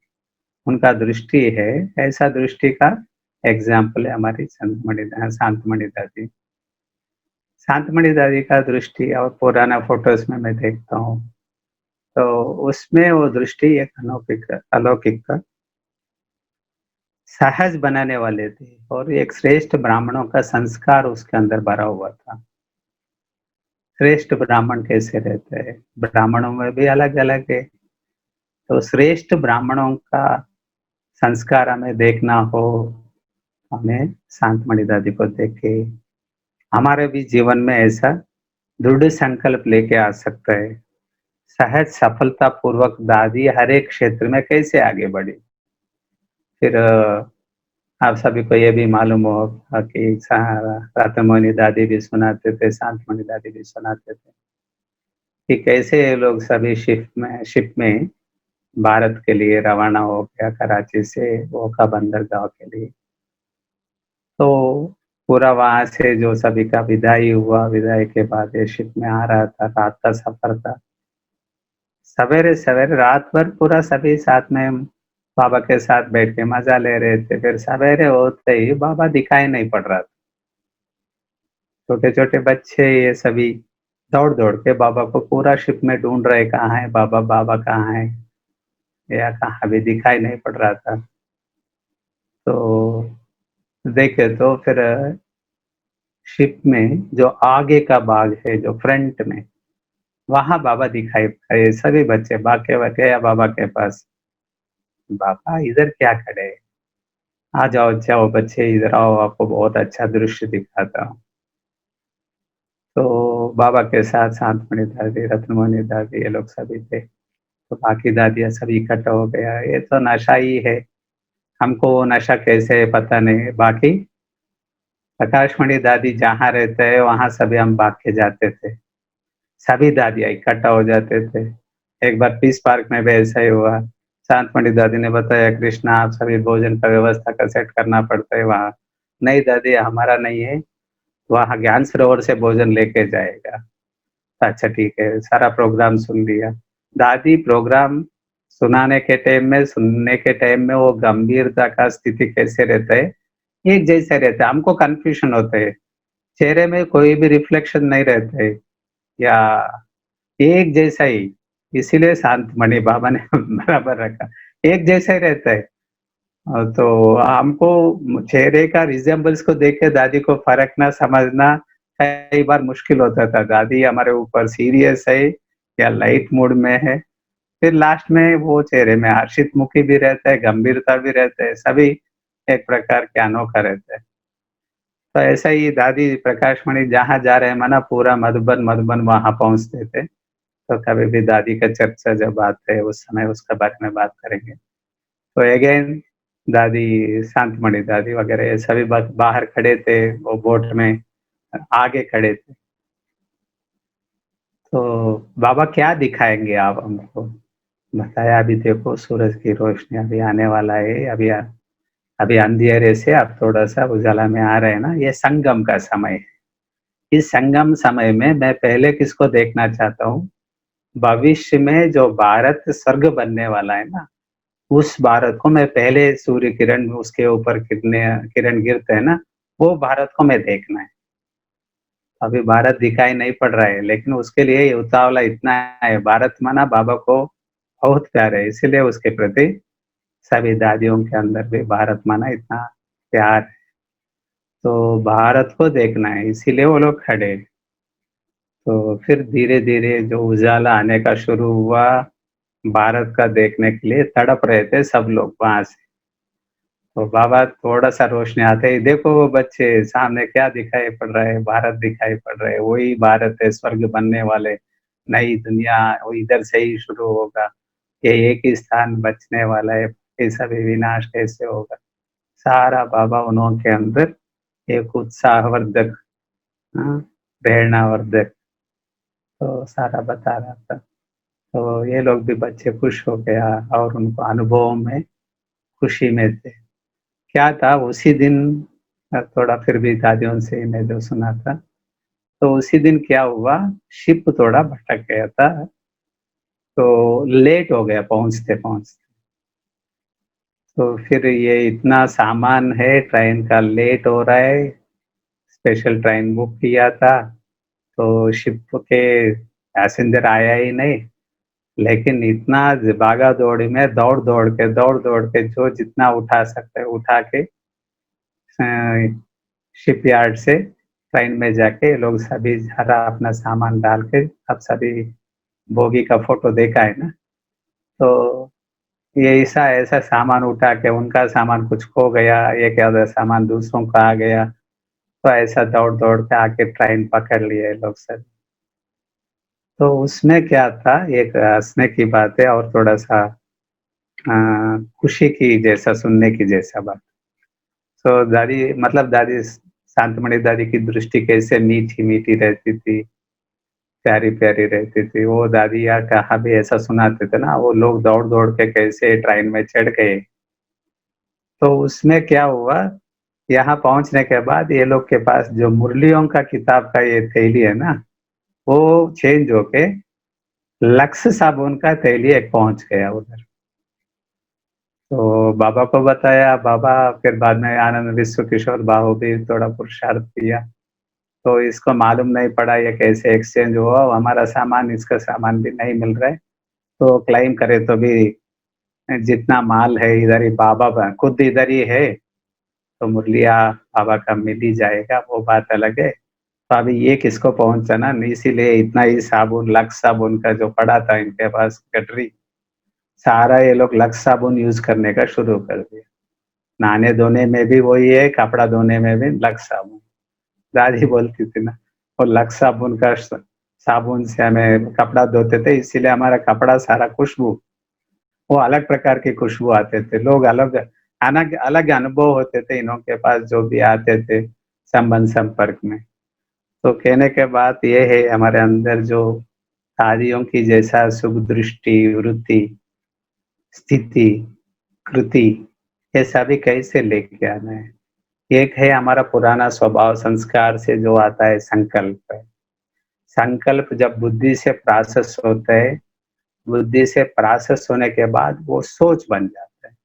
उनका दृष्टि है, ऐसा दृष्टि का एग्ज़ाम्पल है हमारी शांतमणि दादी। शांतमणि दादी का दृष्टि और पुराना फ़ोटोज़ में मैं देखता हूँ, तो उसमें वो दृष्टि एक अलौकिक था। सहज बनाने वाले थे और एक श्रेष्ठ ब्राह्मणों का संस्कार उसके अंदर भरा हुआ था। श्रेष्ठ ब्राह्मण कैसे रहते हैं? ब्राह्मणों में भी अलग-अलग है, तो श्रेष्ठ ब्राह्मणों का संस्कार हमें देखना हो, हमें शांतमणि दादी को देख के हमारे भी जीवन में ऐसा दृढ़ संकल्प लेके आ सकता है। सहज सफलतापूर्वक दादी हर एक क्षेत्र में कैसे आगे बढ़ी। फिर आप सभी को ये भी मालूम होगा कि रत्नमणि दादी भी सुनाते थे, शांतमणि दादी भी सुनाते थे कि कैसे ये लोग सभी शिप में भारत के लिए रवाना हो गया, कराची से ओखा बंदरगाह के लिए। तो पूरा वहाँ से जो सभी का विदाई हुआ, विदाई के बाद ये शिप में आ रहा था, रात का सफ़र था। सवेरे-सवेरे रात भर पूरा सभी साथ में बाबा के साथ बैठ के मज़ा ले रहे थे। फिर सवेरे होते ही बाबा दिखाई नहीं पड़ रहा था। छोटे-छोटे बच्चे ये सभी दौड़-दौड़ के बाबा को पूरा शिप में ढूँढ रहे, कहाँ है बाबा, बाबा कहाँ है? या कहाँ अभी दिखाई नहीं पड़ रहा था। तो देखे तो फिर शिप में जो आगे का भाग है, जो फ्रंट में, वहाँ बाबा दिखाई पड़े। सभी बच्चे भाग के गया बाबा के पास। बाबा इधर क्या खड़े हैं? आ जाओ, जाओ बच्चे इधर आओ, आपको बहुत अच्छा दृश्य दिखाता हूँ। तो बाबा के साथ शांतमणि दादी, रत्नमणि दादी ये लोग सभी थे। तो बाकी दादियाँ सभी इकट्ठा हो गया, ये तो नशा ही है, हमको वो नशा कैसे है पता नहीं। बाकी प्रकाशमणि दादी जहाँ रहते हैं वहाँ सभी हम भाग के जाते थे। सभी दादियाँ इकट्ठा हो जाते थे। एक बार पीस पार्क में भी ऐसा ही हुआ। शांतमणि दादी ने बताया, कृष्णा आप सभी भोजन का व्यवस्था का सेट करना पड़ता है वहाँ। नहीं दादी हमारा नहीं है, वहाँ ज्ञान सरोवर से भोजन लेके जाएगा। अच्छा ठीक है, सारा प्रोग्राम सुन लिया। दादी प्रोग्राम सुनाने के टाइम में, सुनने के टाइम में वो गंभीरता का स्थिति कैसे रहता है, एक जैसे रहता है, हमको कन्फ्यूज़न होता है। चेहरे में कोई भी रिफ्लेक्शन नहीं रहता है या एक जैसा ही, इसीलिए शांतमणि बाबा ने बराबर रखा, एक जैसा ही रहता है। तो हमको चेहरे का रिज़ेम्बल्स को देख के दादी को फ़र्क ना समझना कई बार मुश्किल होता था। दादी हमारे ऊपर सीरियस है या लाइट मूड में है। फिर लास्ट में वो चेहरे में हर्षित मुखी भी रहता है, गंभीरता भी रहता है, सभी एक प्रकार के अनोखा रहता है। तो ऐसा ही दादी प्रकाशमणि जहाँ जा रहे हैं माना पूरा मधुबन वहाँ पहुँचते थे। तो कभी भी दादी का चर्चा जब आते है उस समय उसके बारे में बात करेंगे। तो अगेन दादी, शांतमणि दादी वगैरह ये सभी बाहर खड़े थे, वो बोट में आगे खड़े थे। तो बाबा क्या दिखाएँगे आप हमको? बताया अभी देखो सूरज की रोशनी अभी आने वाला है, अभी अभी अंधेरे से अब थोड़ा सा उजाला में आ रहे हैं ना, ये संगम का समय है। इस संगम समय में मैं पहले किसको देखना चाहता हूँ, भविष्य में जो भारत स्वर्ग बनने वाला है ना, उस भारत को मैं पहले सूर्य किरण उसके ऊपर किरण गिरते हैं ना, वो भारत को मैं देखना है। अभी भारत दिखाई नहीं पड़ रहा है, लेकिन उसके लिए ये उतावला इतना है, भारत माना बाबा को बहुत प्यार है, इसीलिए उसके प्रति सभी दादियों के अंदर भी भारत माना इतना प्यार है। तो भारत को देखना है, इसीलिए वो लोग खड़े हैं। तो फिर धीरे-धीरे जो उजाला आने का शुरू हुआ, भारत का देखने के लिए तड़प रहे थे सब लोग वहाँ से। तो बाबा थोड़ा-सा रोशनी आते ही, देखो वो बच्चे सामने क्या दिखाई पड़ रहा है, भारत दिखाई पड़ रहा है, वही भारत है स्वर्ग बनने वाले, नई दुनिया वो इधर से ही शुरू होगा, ये एक ही स्थान बचने वाला है, ये सभी विनाश कैसे होगा? सारा बाबा उन्हों के अंदर एक उत्साहवर्धक, हाँ, प्रेरणावर्धक, तो सारा बता रहा था। तो ये लोग भी बच्चे खुश हो गया और उनको अनुभवों में खुशी में थे। क्या था उसी दिन, थोड़ा फिर भी दादियों से ही मैं जो सुना था, तो उसी दिन क्या हुआ, शिप थोड़ा भटक गया था, तो लेट हो गया पहुँचते-पहुँचते। तो फिर ये इतना सामान है, ट्रेन का लेट हो रहा है, स्पेशल ट्रेन बुक किया था, तो शिप के पैसेंजर आया ही नहीं, लेकिन इतना भागा-दौड़ी में दौड़-दौड़ के जो जितना उठा सकते हैं उठा के शिपयार्ड से ट्रेन में जाके ये लोग सभी सारा अपना सामान डाल के, अब सभी बोगी का फ़ोटो देखा है ना, तो ये ऐसा ऐसा सामान उठा के उनका सामान कुछ खो गया, एक आधा सामान दूसरों का आ गया, तो ऐसा दौड़-दौड़ के आके ट्रेन पकड़ लिए ये लोग सब। तो उसमें क्या था, एक हँसने की बात है और थोड़ा-सा खुशी की जैसा, सुनने की जैसा बात। तो दादी मतलब दादी शांतमणि दादी की दृष्टि कैसे मीठी-मीठी रहती थी, प्यारी-प्यारी रहती थी। वो दादी या कहा भी ऐसा सुनाते थे ना, वो लोग दौड़-दौड़ के कैसे ट्रेन में चढ़ गए। तो उसमें क्या हुआ, यहाँ पहुँचने के बाद ये लोग के पास जो मुरलियों का किताब का ये थैली है ना, वो चेंज होके लक्स साबुन का थैली एक पहुँच गया उधर। तो बाबा को बताया, बाबा फिर बाद में आनंद विश्व किशोर बाबू भी थोड़ा पुरुषार्थ किया। तो इसको मालूम नहीं पड़ा ये कैसे एक्सचेंज हुआ, हमारा सामान इसका सामान भी नहीं मिल रहा है। तो क्लेम करे तो भी जितना माल है इधर ही बाबा खुद इधर ही है, तो मुरलिया बाबा का मिल ही जाएगा, वो बात अलग है। तो अभी ये किसको पहुँचाना, इसीलिए इतना ही साबुन, लक्स साबुन का जो पड़ा था इनके पास गठरी, सारा ये लोग लक्स साबुन यूज़ करने का शुरू कर दिया। नहाने-धोने में भी वही है, कपड़ा धोने में भी लक्स साबुन। दादी बोलती थी ना, वो लक्स साबुन का साबुन से हमें कपड़ा धोते थे, इसीलिए हमारा कपड़ा सारा खुशबू, वो अलग प्रकार की खुशबू आते थे। लोग अलग अलग अलग अनुभव होते थे इन्हों के पास जो भी आते थे संबंध संपर्क में। तो कहने के बात ये है, हमारे अंदर जो दादियों की जैसा सुख दृष्टि, वृत्ति, स्थिति, कृति, ये सभी कैसे लेके आना है? एक है हमारा पुराना स्वभाव संस्कार से जो आता है संकल्प। संकल्प जब बुद्धि से प्रोसेस होता है, बुद्धि से प्रोसेस होने के बाद वो सोच बन जाता है।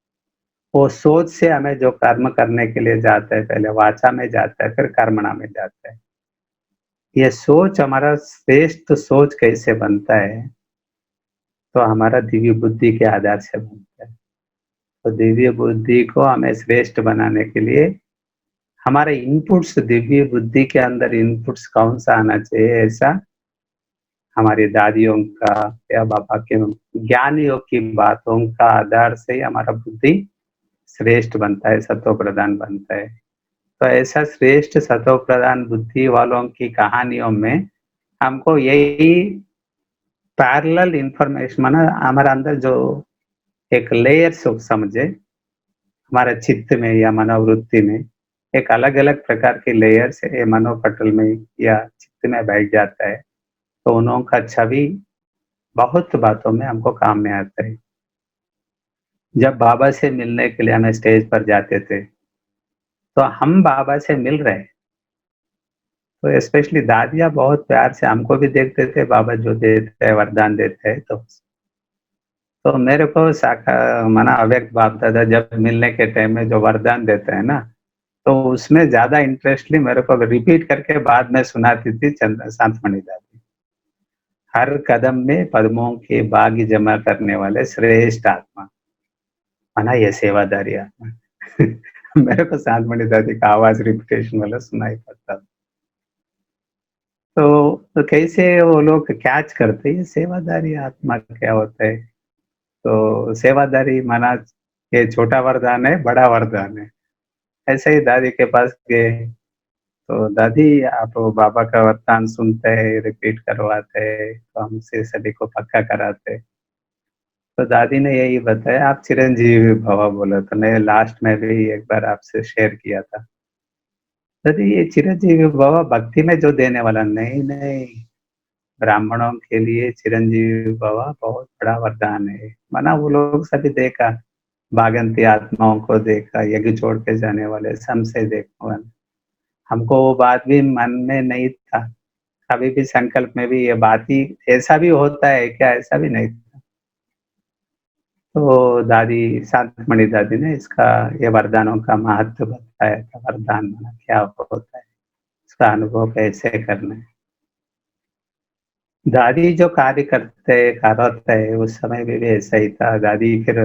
वो सोच से हमें जो कर्म करने के लिए जाता है, पहले वाचा में जाता है, फिर कर्मणा में जाता है। ये सोच हमारा श्रेष्ठ सोच कैसे बनता है? तो हमारा दिव्य बुद्धि के आधार से बनता है। तो दिव्य बुद्धि को हमें श्रेष्ठ बनाने के लिए हमारे इनपुट्स, दिव्य बुद्धि के अंदर इनपुट्स कौन-सा आना चाहिए, ऐसा हमारी दादियों का या बाबा के ज्ञानियों की बातों का आधार से ही हमारा बुद्धि श्रेष्ठ बनता है, सतो प्रधान बनता है। तो ऐसा श्रेष्ठ सतो प्रधान बुद्धि वालों की कहानियों में हमको यही पैरेलल इन्फॉर्मेशन माना हमारे अंदर जो एक लेयर समझे, हमारे चित्त में या मनोवृत्ति में एक अलग-अलग प्रकार की लेयर से ये मनोपटल में या चित्त में बैठ जाता है, तो उन्हों का छवि बहुत बातों में हमको काम में आता है। जब बाबा से मिलने के लिए हमें स्टेज पर जाते थे, तो हम बाबा से मिल रहे हैं। तो स्पेशली दादियाँ बहुत प्यार से हमको भी देखते थे, बाबा जो देते हैं, वरदान देते हैं, तो मेरे को माना अव्यक्त बाप दादा जब मिलने के टाइम में जो वरदान देते हैं ना, तो उसमें ज़्यादा इंटरेस्टली मेरे को रिपीट करके बाद में सुनाती थी शांतमणि दादी। हर कदम में पद्मों के बाग जमा करने वाले श्रेष्ठ आत्मा, माना ये सेवादारी आत्मा। मेरे को शांतमणि दादी का आवाज़ रिपीटेशन वाला सुनाई पड़ता था। तो कैसे वो लोग कैच करते हैं, सेवादारी आत्मा क्या होता है? तो सेवादारी माना ये छोटा वरदान है, बड़ा वरदान है। ऐसे ही दादी के पास गए, तो दादी आप बाबा का वरदान सुनते हैं, रिपीट करवाते हैं, तो हमसे सभी को पक्का कराते हैं। तो दादी ने यही बताया, आप चिरंजीवी भव बोला, तो मैं लास्ट में भी एक बार आपसे शेयर किया था। दादी ये चिरंजीवी भव भक्ति में जो देने वाला नहीं, नहीं, ब्राह्मणों के लिए चिरंजीवी भव बहुत बड़ा वरदान है। माना वो लोग सभी देखा, भागंती आत्माओं को देखा, यज्ञ छोड़ के जाने वाले सबसे देखा। हमको वो बात भी मन में नहीं था, कभी भी संकल्प में भी ये बात ही ऐसा भी होता है क्या, ऐसा भी नहीं था। तो दादी शांतमणि दादी ने इसका ये वरदानों का महत्व बताया था, वरदान माना क्या होता है, इसका अनुभव कैसे करना है। दादी जो कार्य करते है उस समय भी ऐसा ही था। दादी फिर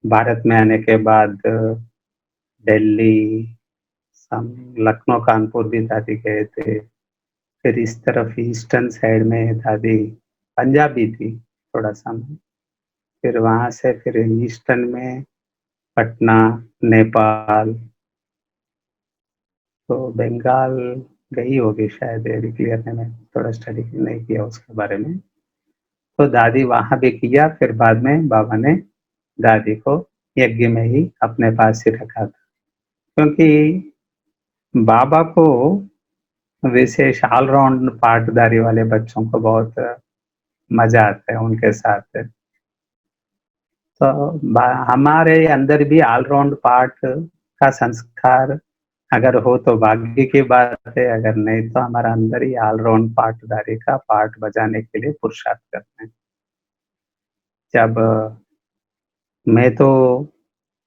भारत में आने के बाद दिल्ली, लखनऊ, कानपुर भी दादी गए थे। फिर इस तरफ ईस्टर्न साइड में दादी पंजाब भी थी थोड़ा सा। फिर वहाँ से फिर ईस्टर्न में पटना, नेपाल, तो बंगाल गई होगी शायद, ये क्लियर है, मैं थोड़ा स्टडी नहीं किया उसके बारे में। तो दादी वहाँ भी किया, फिर बाद में बाबा ने दादी को यज्ञ में ही अपने पास ही रखा था, क्योंकि बाबा को विशेष ऑलराउंड पार्टदारी वाले बच्चों को बहुत मजा आता है उनके साथ। तो हमारे अंदर भी ऑलराउंड पार्ट का संस्कार अगर हो तो भाग्य की बात है, अगर नहीं तो हमारा अंदर ही ऑलराउंड पार्टदारी का पार्ट बजाने के लिए पुरुषार्थ करते हैं। जब मैं तो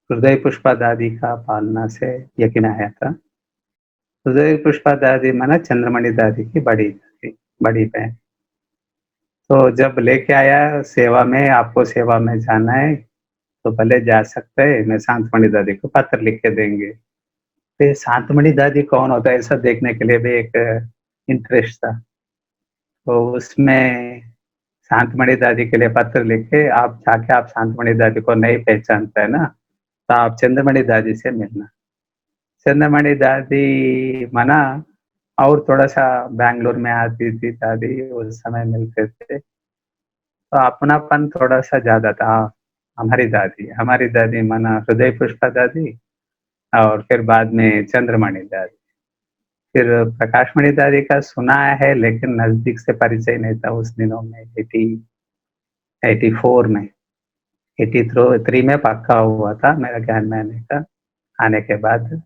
हृदय पुष्पा दादी का पालना से यकीन आया था। हृदय पुष्पा दादी माना चंद्रमणि दादी की बड़ी दादी, बड़ी बहन। तो जब लेके आया सेवा में, आपको सेवा में जाना है तो भले जा सकते हैं, मैं शांतमणि दादी को पत्र लिख के देंगे। तो ये शांतमणि दादी कौन होता है, ऐसा देखने के लिए भी एक इंटरेस्ट था। तो उसमें शांतमणि दादी के लिए पत्र लिख के, आप जाके आप शांतमणि दादी को नहीं पहचानते है ना, तो आप चंद्रमणि दादी से मिलना। चंद्रमणि दादी माना और थोड़ा-सा बैंगलोर में आती थी दादी, उस समय मिलते थे, तो अपनापन थोड़ा-सा ज़्यादा था। हमारी दादी माना हृदय पुष्पा दादी, और फिर बाद में चंद्रमणि दादी। फिर प्रकाशमणि दादी का सुना है, लेकिन नज़दीक से परिचय नहीं था उस दिनों में, 84 में, 83 में पक्का हुआ था मेरा ज्ञान में आने का। आने के बाद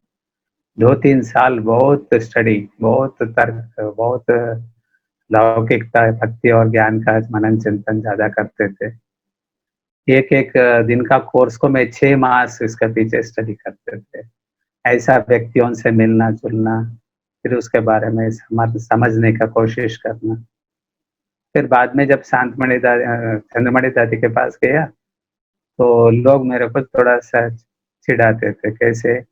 2-3 साल बहुत स्टडी, बहुत तर्क, बहुत लौकिकता, भक्ति और ज्ञान का मनन चिंतन ज़्यादा करते थे। एक-एक दिन का कोर्स को मैं 6 मास इसके पीछे स्टडी करते थे। ऐसा व्यक्तियों से मिलना-जुलना, फिर उसके बारे में समझने का कोशिश करना। फिर बाद में जब चंद्रमणि दादी के पास गया, तो लोग मेरे को थोड़ा-सा चिढ़ाते थे, कैसे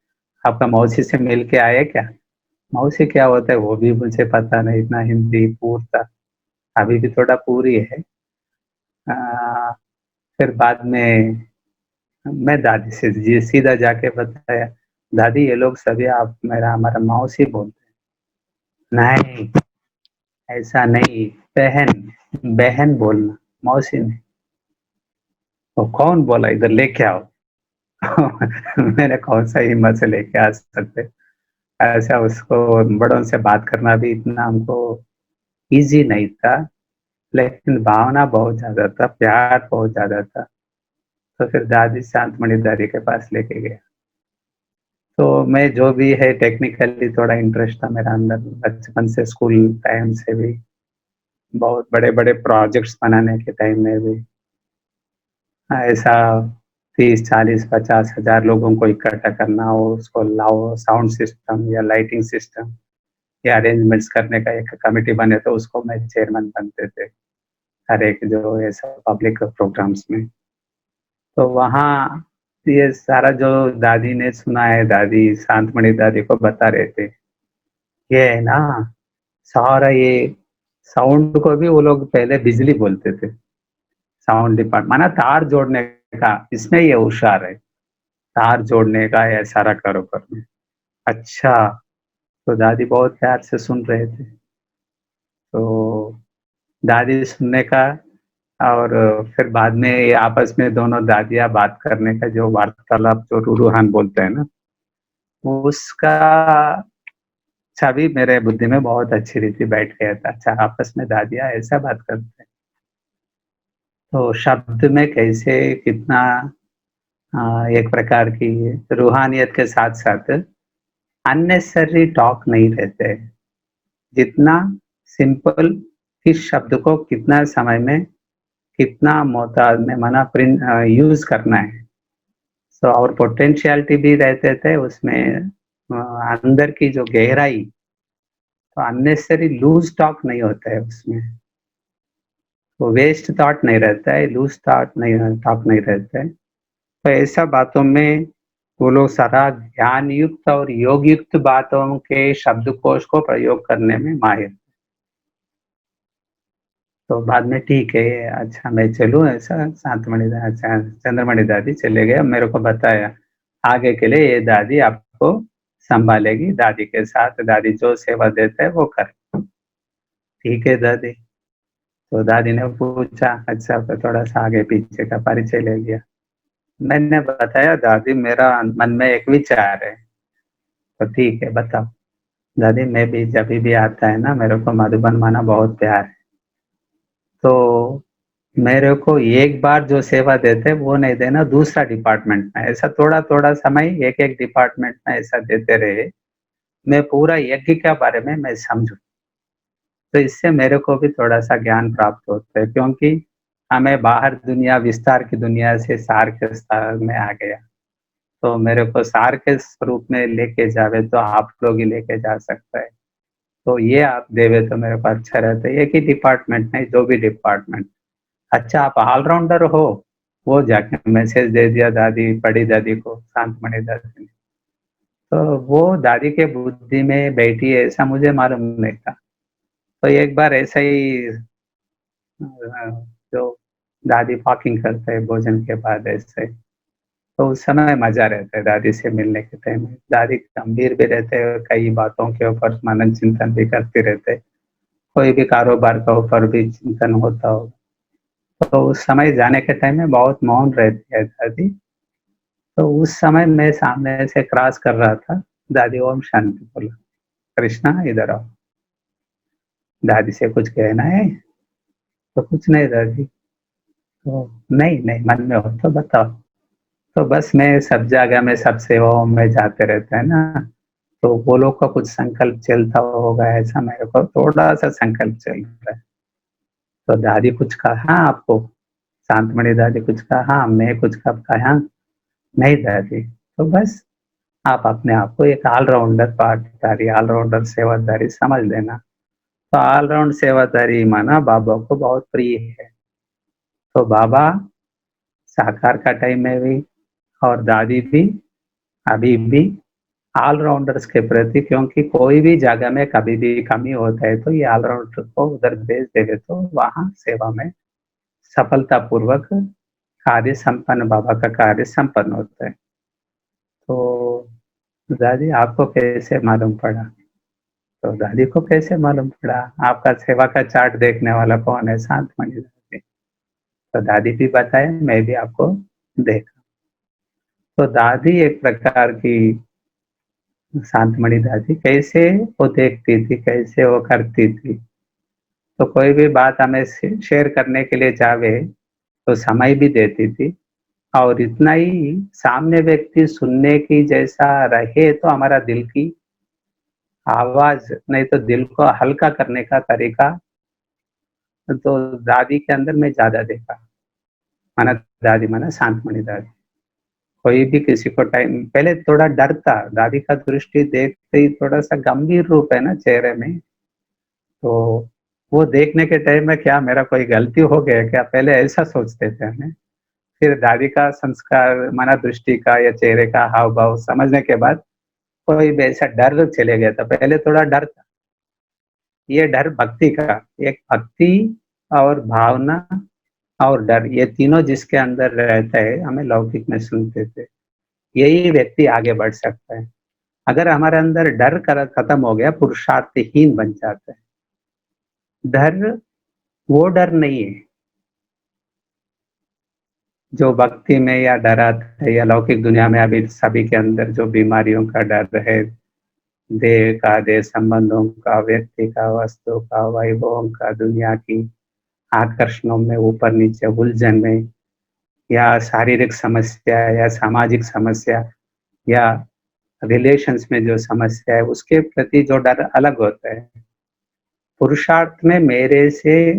आपका मौसी से मिल के आए क्या? मौसी क्या होता है वो भी मुझे पता नहीं, इतना हिंदी पूर था, अभी भी थोड़ा पूर ही है। अ, फिर बाद में मैं दादी से जी सीधा जाके बताया, दादी ये लोग सभी आप हमारा मौसी बोलते हैं। नहीं, ऐसा नहीं, बहन, बहन बोलना, मौसी नहीं। तो कौन बोला इधर लेके आओ? मैंने कौन सा हिम्मत से लेके आ सकते? ऐसा उसको बड़ों से बात करना भी इतना हमको ईज़ी नहीं था, लेकिन भावना बहुत ज़्यादा था, प्यार बहुत ज़्यादा था। तो फिर दादी शांतमणि दादी के पास लेके गया। तो मैं जो भी है टेक्निकली थोड़ा इंटरेस्ट था मेरा अंदर बचपन से, स्कूल टाइम से भी, बहुत बड़े-बड़े प्रोजेक्ट्स बनाने के टाइम में भी। ऐसा 30, 40, 50 हज़ार लोगों को इकट्ठा करना हो, उसको लाओ, साउंड सिस्टम या लाइटिंग सिस्टम या अरेंजमेंट्स करने का एक कमिटी बने तो उसको मैं चेयरमैन बनते थे, हर एक जो ऐसा पब्लिक प्रोग्राम्स में। तो वहाँ ये सारा जो दादी ने सुना है, दादी शांतमणि दादी को बता रहे थे, ये है ना सारा ये साउंड को भी वो लोग पहले बिजली बोलते थे, साउंड डिपार्ट माना तार जोड़ने का, इसमें ये होशियार है, तार जोड़ने का या सारा कारोबार में। अच्छा, तो दादी बहुत प्यार से सुन रहे थे। तो दादी सुनने का और फिर बाद में ये आपस में दोनों दादियाँ बात करने का जो वार्तालाप जो रूहान बोलते हैं ना, उसका छवि मेरे बुद्धि में बहुत अच्छी रीति बैठ गया था। अच्छा, आपस में दादियाँ ऐसा बात करते हैं। तो शब्द में कैसे कितना एक प्रकार की रूहानियत के साथ-साथ अननेसेसरी टॉक नहीं रहते हैं। जितना सिंपल किस शब्द को कितना समय में, कितना मोताद में माना यूज़ करना है। सो और पोटेंशियलिटी भी रहते थे उसमें अंदर की जो गहराई, तो अननेसेसरी लूज़ टॉक नहीं होता है उसमें। वो वेस्ट थॉट नहीं रहता है, लूज़ टॉक नहीं रहता है। तो ऐसा बातों में वो लोग सारा ज्ञान युक्त और योग युक्त बातों के शब्दकोश को प्रयोग करने में माहिर। तो बाद में ठीक है, अच्छा मैं चलूँ ऐसा शांतमणि अच्छा चंद्रमणि दादी चले गए, मेरे को बताया आगे के लिए ये दादी आपको सँभालेगी, दादी के साथ दादी जो सेवा देते हैं वो कर। ठीक है दादी। तो दादी ने पूछा, अच्छा तो थोड़ा-सा आगे-पीछे का परिचय ले लिया। मैंने बताया दादी मेरा मन में एक विचार है। तो ठीक है बताओ। दादी मैं भी जभी भी आता है ना मेरे को मधुबन माना बहुत प्यार है। तो मेरे को एक बार जो सेवा देते हैं वो नहीं देना दूसरा डिपार्टमेंट में, ऐसा थोड़ा-थोड़ा समय एक-एक डिपार्टमेंट में ऐसा देते रहे। मैं पूरा यज्ञ के बारे में मैं समझूँ। तो इससे मेरे को भी थोड़ा-सा ज्ञान प्राप्त होता है क्योंकि हमें बाहर दुनिया विस्तार की दुनिया से सार के स्तर में आ गया। तो मेरे को सार के स्वरूप में लेके जावे तो आप लोग ही लेके जा सकता है। तो ये आप देवे तो मेरे को अच्छा रहता है। एक ही डिपार्टमेंट नहीं, 2 भी डिपार्टमेंट। अच्छा आप ऑलराउंडर हो, वो जाके मैसेज दे दिया दादी, बड़ी दादी को, शांतमणि दादी ने। तो वो दादी के बुद्धि में बैठी है ऐसा मुझे मालूम नहीं था। तो एक बार ऐसा ही जो दादी वॉकिंग करते हैं भोजन के बाद ऐसे, तो उस समय मज़ा रहता है दादी से मिलने के टाइम में। दादी गंभीर भी रहते हैं और कई बातों के ऊपर मनन चिंतन भी करते रहते हैं। कोई भी कारोबार के ऊपर भी चिंतन होता हो। तो उस समय जाने के टाइम में बहुत मौन रहती है दादी। तो उस समय मैं सामने से क्रॉस कर रहा था, दादी ओम शांति बोला, कृष्णा इधर आओ। दादी से कुछ कहना है? तो कुछ नहीं दादी। तो नहीं, नहीं मन में हो तो बताओ। तो बस मैं सब जगह में सब सेवाओं में जाते रहते हैं ना, तो वो लोग का कुछ संकल्प चलता होगा ऐसा मेरे को थोड़ा-सा संकल्प चल रहा है। तो दादी कुछ कहा आपको? शांतमणि दादी कुछ कहा? मैं कुछ कब कहा? नहीं दादी। तो बस आप अपने आप को एक ऑलराउंडर पाठधारी, ऑलराउंडर सेवाधारी समझ लेना। तो ऑलराउंड सेवाधारी माना बाबा को बहुत प्रिय है। तो बाबा साकार का टाइम में भी और दादी भी अभी भी ऑलराउंडर्स के प्रति, क्योंकि कोई भी जगह में कभी भी कमी होता है तो ये ऑलराउंडर को उधर भेज देंगे तो वहाँ सेवा में सफलतापूर्वक कार्य संपन्न, बाबा का कार्य संपन्न होता है। तो दादी आपको कैसे मालूम पड़ा? तो दादी को कैसे मालूम पड़ा? आपका सेवा का चार्ट देखने वाला कौन है? शांतमणि दादी। तो दादी भी बताए, मैं भी आपको देखा। तो दादी एक प्रकार की शांतमणि दादी कैसे वो देखती थी, कैसे वो करती थी। तो कोई भी बात हमें शेयर करने के लिए चाहे तो समय भी देती थी और इतना ही सामने व्यक्ति सुनने की जैसा रहे तो हमारा दिल की आवाज, नहीं तो दिल को हल्का करने का तरीका तो दादी के अंदर मैं ज्यादा देखा। माना दादी माना शांतमणि दादी, कोई भी किसी को टाइम पहले थोड़ा डर था, दादी का दृष्टि देखते ही थोड़ा सा गंभीर रूप है ना चेहरे में, तो वो देखने के टाइम में क्या मेरा कोई गलती हो गया क्या, पहले ऐसा सोचते थे हमें। फिर दादी का संस्कार माना दृष्टि का या चेहरे का हाव भाव समझने के बाद कोई भी ऐसा डर चले गया था, पहले थोड़ा डर था। ये डर भक्ति का, एक भक्ति और भावना और डर, ये तीनों जिसके अंदर रहता है, हमें लौकिक में सुनते थे, यही व्यक्ति आगे बढ़ सकता है। अगर हमारे अंदर डर खत्म हो गया, पुरुषार्थहीन बन जाता है। डर वो डर नहीं है जो भक्ति में या डराता है, या लौकिक दुनिया में अभी सभी के अंदर जो बीमारियों का डर है, देह का, देह संबंधों का, व्यक्ति का, वस्तु का, वैभवों का, दुनिया की आकर्षणों में, ऊपर नीचे उलझन में, या शारीरिक समस्या या सामाजिक समस्या या रिलेशंस में जो समस्या है, उसके प्रति जो डर अलग होता है। पुरुषार्थ में मेरे से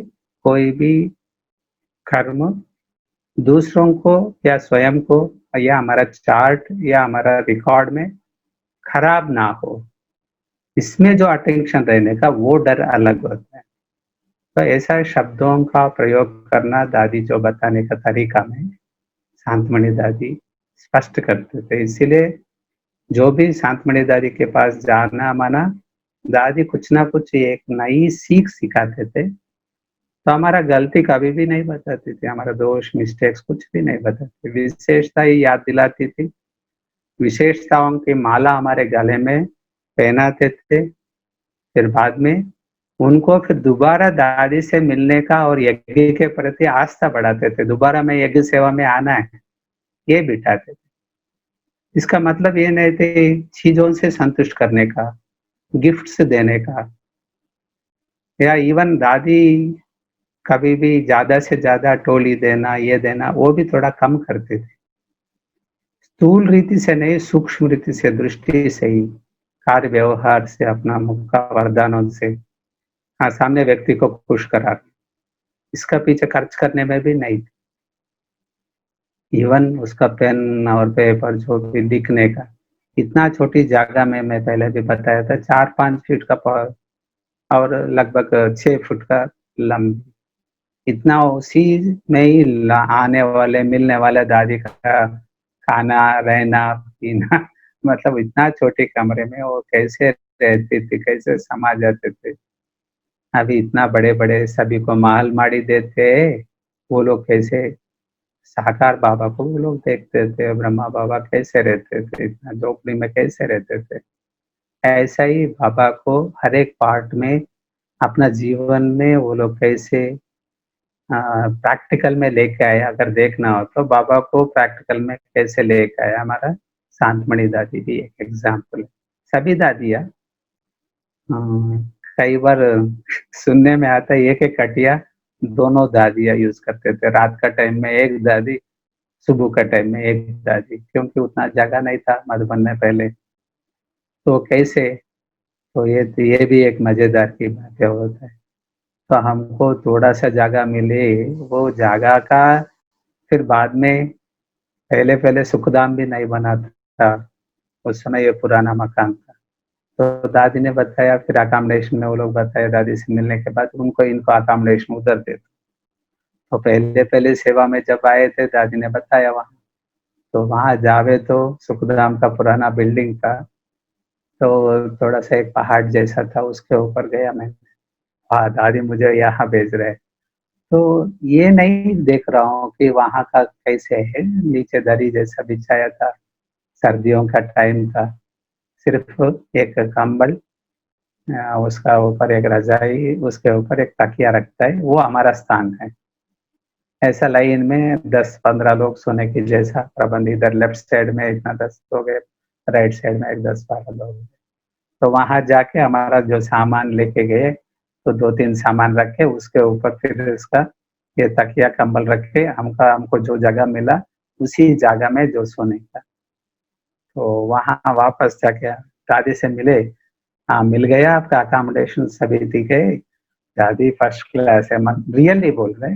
कोई भी कर्म दूसरों को या स्वयं को या हमारा चार्ट या हमारा रिकॉर्ड में खराब ना हो, इसमें जो अटेंशन रहने का वो डर अलग होता है। तो ऐसा शब्दों का प्रयोग करना दादी जो बताने का तरीका में शांतमणि दादी स्पष्ट करते थे। इसीलिए जो भी शांतमणि दादी के पास जाना माना, दादी कुछ ना कुछ एक नई सीख सिखाते थे। तो हमारा गलती कभी भी नहीं बताती थी, हमारा दोष मिस्टेक्स कुछ भी नहीं बताती, विशेषता ही याद दिलाती थी। विशेषताओं की माला हमारे गले में पहनाते थे। फिर बाद में उनको फिर दोबारा दादी से मिलने का और यज्ञ के प्रति आस्था बढ़ाते थे, दोबारा मैं यज्ञ सेवा में आना है, ये बिठाते थे। इसका मतलब ये नहीं थे चीजों से संतुष्ट करने का, गिफ्ट्स देने का, या इवन दादी कभी भी ज्यादा से ज्यादा टोली देना, ये देना, वो भी थोड़ा कम करते थे। स्थूल रीति से नहीं, सूक्ष्म रीति से, दृष्टि से ही, कार्य व्यवहार से, अपना मुख का वरदानों से, हाँ, सामने व्यक्ति को खुश करा, इसका पीछे खर्च करने में भी नहीं। इवन उसका पेन और पेपर जो भी लिखने का, इतना छोटी जगह में मैं पहले भी बताया था, 4-5 फीट का और लगभग 6 फुट का लंबी, इतना उसी में ही आने वाले मिलने वाले दादी का खाना, रहना, पीना मतलब इतना छोटे कमरे में वो कैसे रहती थी, कैसे समा जाते थे। अभी इतना बड़े-बड़े सभी को महल-माड़ी देते, वो लोग कैसे साकार बाबा को वो लोग देखते थे, ब्रह्मा बाबा कैसे रहते थे, इतना झोपड़ी में कैसे रहते थे। ऐसा ही बाबा को हर एक पार्ट में अपना जीवन में वो लोग कैसे प्रैक्टिकल में लेके आए। अगर देखना हो तो बाबा को प्रैक्टिकल में कैसे लेके आया, हमारा शांतमणि दादी भी एक एग्जाम्पल है। सभी दादियाँ कई बार सुनने में आता है एक एक खटिया दोनों दादियाँ यूज करते थे, रात का टाइम में एक दादी, सुबह का टाइम में एक दादी, क्योंकि उतना जगह नहीं था मधुबन में पहले, तो कैसे, तो ये भी एक मजेदार की बात होता है। तो हमको थोड़ा सा जगह मिले, वो जगह का फिर बाद में, पहले पहले सुखधाम भी नहीं बना था उस समय, ये पुराना मकान था। तो दादी ने बताया, फिर अकोमोडेशन में वो लोग बताया, दादी से मिलने के बाद उनको इनको अकोमोडेशन उधर दे दो। तो पहले पहले सेवा में जब आए थे, दादी ने बताया वहाँ, तो वहाँ जावे तो सुखधाम का पुराना बिल्डिंग था, तो थोड़ा सा एक पहाड़ जैसा था, उसके ऊपर गया मैं। हाँ, दादी मुझे यहाँ भेज रहे। तो ये नहीं देख रहा हूँ कि वहाँ का कैसे है, नीचे दरी जैसा बिछाया था, सर्दियों का टाइम था, सिर्फ एक कंबल, उसका ऊपर एक रजाई, उसके ऊपर एक तकिया रखता है, वो हमारा स्थान है। ऐसा लाइन में 10-15 लोग सोने की जैसा प्रबंध, इधर लेफ्ट साइड में इतना 10 लोग है, राइट साइड में एक 10-12 लोग है। तो वहां जाके हमारा जो सामान लेके गए, तो 2-3 सामान रखे, उसके ऊपर फिर इसका ये तकिया कंबल रखे, हमको जो जगह मिला उसी जगह में जो सोने का। तो वहाँ वापस जाके दादी से मिले, हाँ मिल गया आपका अकोमोडेशन, सभी ठीक है। दादी फर्स्ट क्लास है, रियली बोल रहे,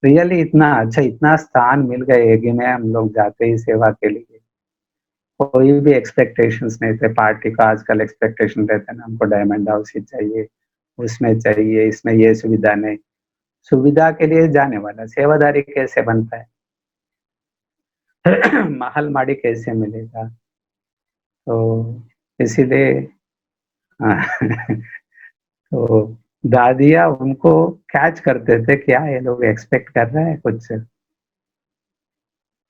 रियली इतना अच्छा, इतना स्थान मिल गए एगी में, हम लोग जाते ही सेवा के लिए। कोई भी एक्सपेक्टेशंस नहीं थे पार्टी का। आजकल एक्सपेक्टेशन रहते हैं ना, हमको डायमंड हाउस ही चाहिए, उसमें चाहिए, इसमें ये सुविधा नहीं। सुविधा के लिए जाने वाला, सेवादारी कैसे बनता है? महल माड़ी कैसे मिलेगा? तो इसीलिए तो दादिया उनको कैच करते थे, क्या ये लोग एक्सपेक्ट कर रहे हैं कुछ।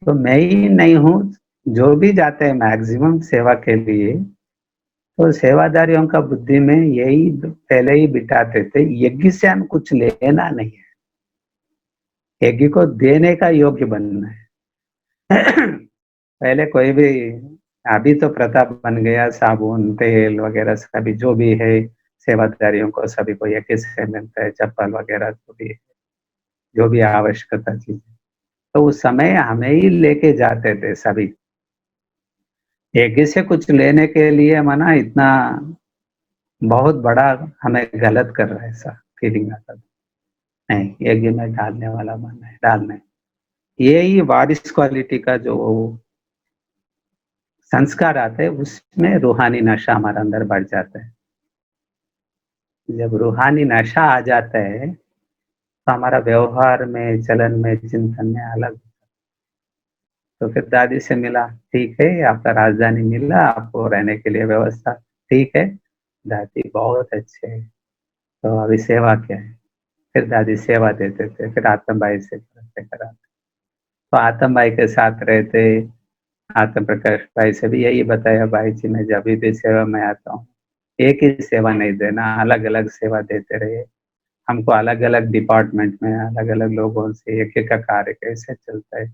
तो मैं ही नहीं हूँ, जो भी जाते हैं मैक्सिमम सेवा के लिए, तो सेवादारियों का बुद्धि में यही पहले ही बिठाते थे, यज्ञ से हम कुछ लेना नहीं है, यज्ञ को देने का योग्य बनना है। पहले कोई भी, अभी तो प्रथा बन गया, साबुन तेल वगैरह सभी जो भी है सेवादारियों को सभी को यज्ञ से मिलता है, चप्पल वगैरह जो भी आवश्यकता चीज, तो उस समय हमें ही लेके जाते थे सभी। यज्ञ से कुछ लेने के लिए मना, इतना बहुत बड़ा हमें गलत कर रहा है, ऐसा फीलिंग आता था। नहीं, यज्ञ में डालने वाला मन है, डालना है। यही वारिस क्वालिटी का जो संस्कार आते हैं, उसमें रूहानी नशा हमारे अंदर बढ़ जाता है। जब रूहानी नशा आ जाता है तो हमारा व्यवहार में, चलन में, चिंतन में अलग। तो फिर दादी से मिला, ठीक है आपका राजधानी मिला, आपको रहने के लिए व्यवस्था ठीक है। दादी बहुत अच्छे है, तो अभी सेवा क्या है? फिर दादी सेवा देते थे, फिर आतम भाई से कराते। तो आतम भाई के साथ रहते, आतम प्रकाश भाई से भी यही बताया, भाई जी मैं जब भी सेवा में आता हूँ, एक ही सेवा नहीं देना, अलग अलग सेवा देते रहे। हमको अलग अलग डिपार्टमेंट में अलग अलग लोगों से एक एक का कार्य कैसे चलता है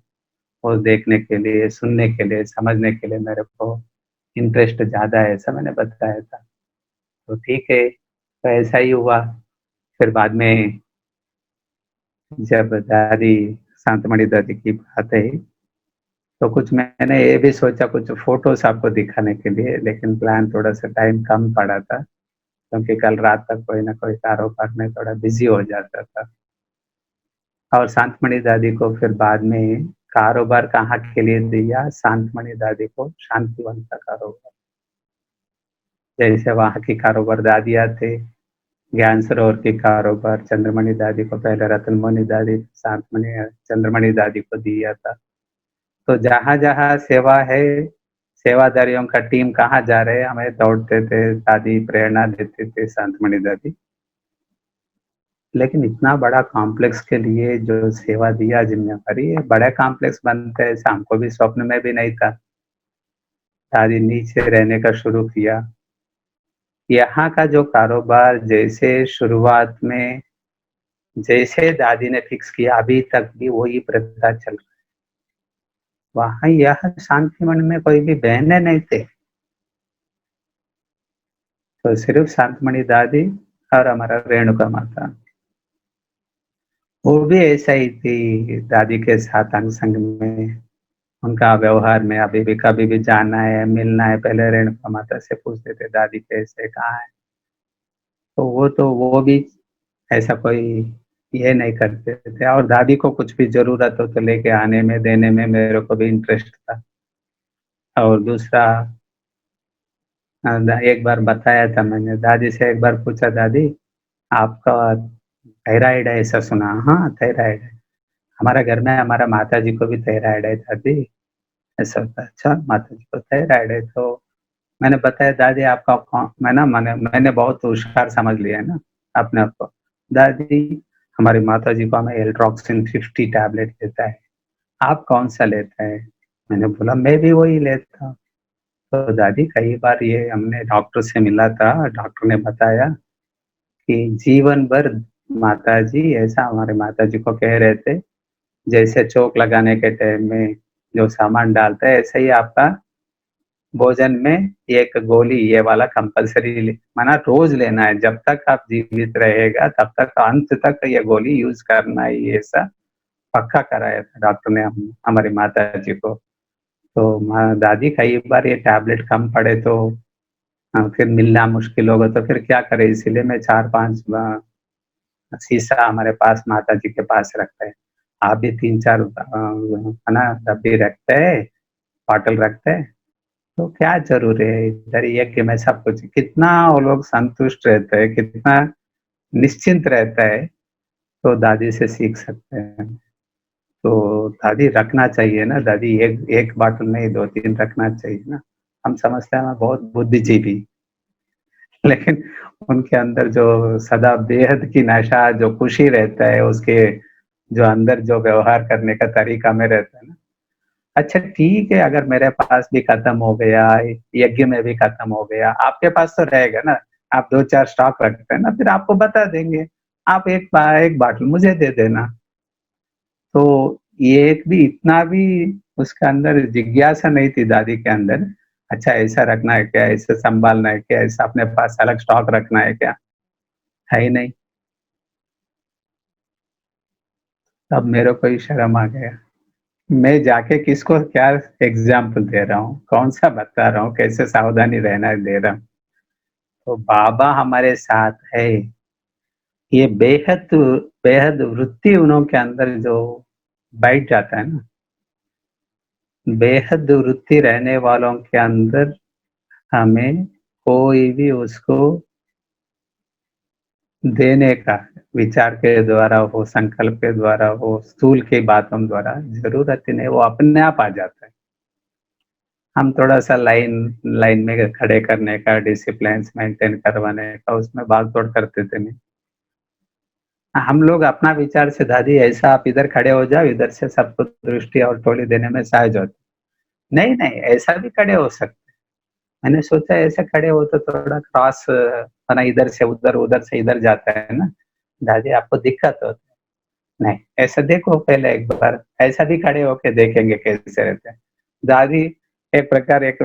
वो देखने के लिए, सुनने के लिए, समझने के लिए मेरे को इंटरेस्ट ज़्यादा है, ऐसा मैंने बताया था। तो ठीक है, तो ऐसा ही हुआ। फिर बाद में जब दादी, शांतमणि दादी की बात है, तो कुछ मैंने ये भी सोचा कुछ फोटोस आपको दिखाने के लिए, लेकिन प्लान थोड़ा सा टाइम कम पड़ा था, क्योंकि कल रात तक कोई ना कोई कारोबार में थोड़ा बिजी हो जाता था। और शांतमणि दादी को फिर बाद में कारोबार कहाँ के लिए दिया? शांतमणि दादी को शांतिवन का कारोबार। जैसे वहाँ की कारोबार दादियाँ थे, ज्ञान सरोवर की कारोबार चंद्रमणि दादी को, पहले रतनमणि दादी, शांतमणि चंद्रमणि दादी को दिया था। तो जहाँ जहाँ सेवा है, सेवादारियों का टीम कहाँ जा रहे हैं, हमें दौड़ते थे, दादी प्रेरणा देते थे, शांतमणि दादी। लेकिन इतना बड़ा कॉम्प्लेक्स के लिए जो सेवा दिया जिम्मेदारी है, बड़ा कॉम्प्लेक्स बनता है, ऐसा हमको भी स्वप्न में भी नहीं था। दादी नीचे रहने का शुरू किया। यहाँ का जो कारोबार जैसे शुरुआत में जैसे दादी ने फिक्स किया, अभी तक भी वही प्रथा चल रहा है। वहाँ यह शांतिवन में कोई भी बहने नहीं थे, तो सिर्फ शांतमणि दादी और हमारा रेणुका माता। वो भी ऐसा ही थी, दादी के साथ अंग संग में, उनका व्यवहार में अभी भी कभी भी जाना है, मिलना है, पहले रेणुका माता से पूछते थे दादी कैसे, कहाँ है। तो वो भी ऐसा कोई ये नहीं करते थे। और दादी को कुछ भी जरूरत हो तो लेके आने में, देने में मेरे को भी इंटरेस्ट था। और दूसरा, एक बार बताया था मैंने, दादी से एक बार पूछा, दादी आपका थायराइड है ऐसा सुना? हाँ थायराइड है, हमारा घर में हमारा माता जी को भी थायराइड है दादी, ऐसा होता है। अच्छा माता जी को थायराइड है? तो मैंने बताया, दादी आपका कौन, मैंने बहुत होशियार समझ लिया है ना अपने आप को। दादी हमारी माता जी को हमें एल्ट्रॉक्सिन 50 टैबलेट देता है, आप कौन सा लेते हैं? मैंने बोला मैं भी वही लेता हूँ। तो दादी कई बार ये हमने डॉक्टर से मिला था, डॉक्टर ने बताया कि जीवन भर माता जी, ऐसा हमारे माता जी को कह रहे थे, जैसे चौक लगाने के टाइम में जो सामान डालता है, ऐसे ही आपका भोजन में एक गोली ये वाला कंपल्सरी माना रोज लेना है, जब तक आप जीवित रहेगा तब तक अंत तक ये गोली यूज करना है, ऐसा पक्का कराया था डॉक्टर ने हमारी माता जी को। तो दादी कई बार ये टैबलेट कम पड़े तो फिर मिलना मुश्किल होगा, तो फिर क्या करें, इसीलिए मैं 4-5 शीशा हमारे पास माता जी के पास रखते हैं। आप भी 3-4 है ना डब्बी रखते हैं, बॉटल रखते हैं। तो क्या जरूरी है, इधर यज्ञ में सब कुछ, कितना वो लोग संतुष्ट रहते हैं, कितना निश्चिंत रहता है, तो दादी से सीख सकते हैं। तो दादी रखना चाहिए ना, दादी एक एक बॉटल नहीं 2-3 रखना चाहिए ना। हम समझते हैं मैं बहुत बुद्धिजीवी, लेकिन उनके अंदर जो सदा बेहद की नशा, जो खुशी रहता है, उसके जो अंदर जो व्यवहार करने का तरीका में रहता है ना। अच्छा ठीक है, अगर मेरे पास भी खत्म हो गया, यज्ञ में भी खत्म हो गया, आपके पास तो रहेगा ना, आप 2-4 स्टॉक रखते हैं ना, फिर आपको बता देंगे, आप एक बॉटल मुझे दे देना। तो ये एक भी इतना भी उसके अंदर जिज्ञासा नहीं थी दादी के अंदर, अच्छा ऐसा रखना है क्या, ऐसे संभालना है क्या, ऐसा अपने पास अलग स्टॉक रखना है क्या, है ही नहीं। अब मेरे को ही शर्म आ गया, मैं जाके किसको क्या एग्जाम्पल दे रहा हूँ, कौन सा बता रहा हूँ, कैसे सावधानी रहना दे रहा हूँ। तो बाबा हमारे साथ है, ये बेहद बेहद वृत्ति उन्हों के अंदर जो बैठ जाता है ना, बेहद वृत्ति रहने वालों के अंदर हमें कोई भी उसको देने का, विचार के द्वारा हो, संकल्प के द्वारा हो, स्थूल की बातों द्वारा जरूरत ही नहीं, वो अपने आप आ जाता है। हम थोड़ा-सा लाइन लाइन में खड़े करने का, डिसिप्लिन्स मेंटेन करवाने का, उसमें भाग-दौड़ करते थे नहीं। हम लोग अपना विचार से, दादी ऐसा आप इधर खड़े हो जाओ, इधर से सबको दृष्टि और टोली देने में सहज होते। नहीं, नहीं, ऐसा भी खड़े हो सकते। मैंने सोचा ऐसे खड़े हो तो थोड़ा क्रॉस है ना, इधर से उधर, उधर से इधर जाता है ना, दादी आपको दिक्कत होती है। नहीं, ऐसा देखो पहले एक बार, ऐसा भी खड़े होके देखेंगे कैसे रहते हैं। दादी एक प्रकार एक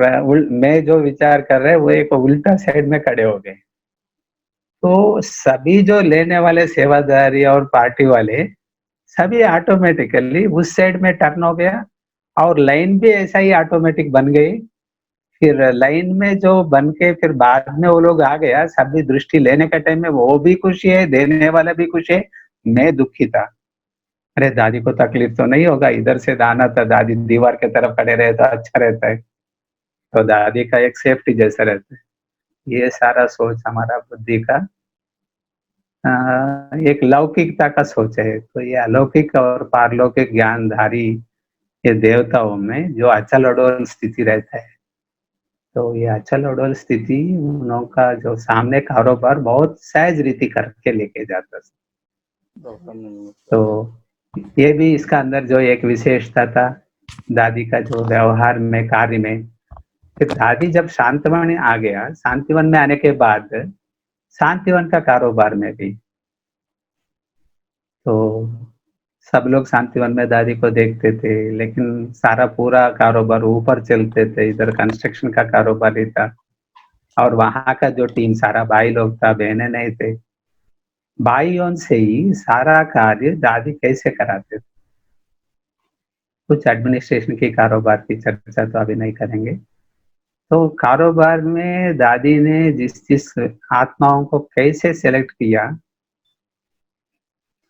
मैं जो विचार कर रहे हैं वो एक उल्टा साइड में खड़े हो गए। तो सभी जो लेने वाले सेवादारी और पार्टी वाले, सभी ऑटोमेटिकली उस साइड में टर्न हो गया, और लाइन भी ऐसा ही ऑटोमेटिक बन गई। फिर लाइन में जो बन के फिर बाद में वो लोग आ गया, सभी दृष्टि लेने के टाइम में वो भी खुश है, देने वाला भी खुश है, मैं दुखी था। अरे दादी को तकलीफ तो नहीं होगा, इधर से आना था, दादी दीवार के तरफ खड़े रहे तो अच्छा रहता है, तो दादी का एक सेफ्टी जैसा रहता है। ये सारा सोच हमारा बुद्धि का एक लौकिकता का सोच है। तो ये अलौकिक और पारलौकिक ज्ञानधारी ये देवताओं में जो अचल अडोल स्थिति रहता है, तो ये अचल अडोल स्थिति उनका जो सामने कारोबार बहुत सहज रीति करके लेके जाता है। तो ये भी इसका अंदर जो एक विशेषता था दादी का, जो व्यवहार में, कार्य में। फिर दादी जब शांतिवन में आ गया, शांतिवन में आने के बाद शांतिवन का कारोबार में भी, तो सब लोग शांतिवन में दादी को देखते थे, लेकिन सारा पूरा कारोबार ऊपर चलते थे, इधर कंस्ट्रक्शन का कारोबार ही था, और वहां का जो टीम सारा भाई लोग था, बहनें नहीं थे। भाइयों से ही सारा कार्य दादी कैसे कराते थे। कुछ एडमिनिस्ट्रेशन की कारोबार की चर्चा तो अभी नहीं करेंगे। तो कारोबार में दादी ने जिस जिस आत्माओं को कैसे सेलेक्ट किया,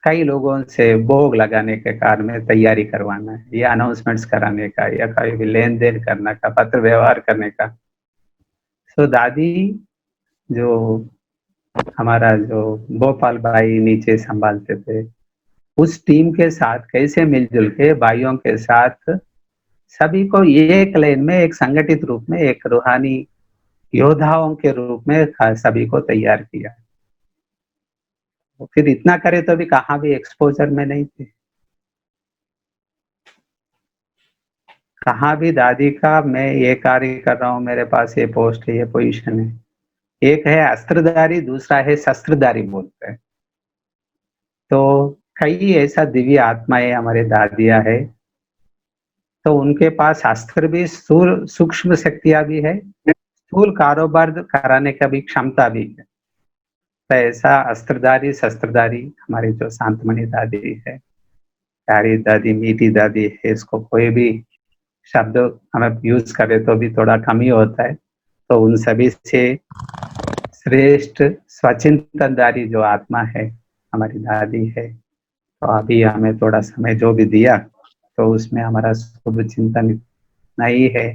कई लोगों से भोग लगाने के कार्य में तैयारी करवाना है, या अनाउंसमेंट्स कराने का, या कहीं भी लेन देन करने का, पत्र व्यवहार करने का। तो दादी जो हमारा जो गोपाल भाई नीचे संभालते थे, उस टीम के साथ कैसे मिलजुल के भाइयों के साथ सभी को एक लाइन में, एक संगठित रूप में, एक रूहानी योद्धाओं के रूप में सभी को तैयार किया। तो फिर इतना करे तो भी कहाँ भी एक्सपोजर में नहीं थे, कहाँ भी दादी का मैं ये कार्य कर रहा हूँ, मेरे पास ये पोस्ट है, ये पोजीशन है। एक है अस्त्रधारी, दूसरा है शस्त्रधारी बोलते हैं। तो कई ऐसा दिव्य आत्माएं हमारे दादियां है, तो उनके पास अस्त्र भी, सूक्ष्म शक्तियां भी है, स्थूल कारोबार कराने का भी क्षमता भी है। तो ऐसा अस्त्रधारी शस्त्रधारी हमारी जो शांतमणि दादी है, प्यारी दादी, मीठी दादी है, इसको कोई भी शब्द हमें यूज करे तो भी थोड़ा कम ही होता है। तो उन सभी से श्रेष्ठ स्वचिंतनधारी जो आत्मा है हमारी दादी है, तो अभी हमें थोड़ा समय जो भी दिया तो उसमें हमारा शुभ चिंतन इतना ही है।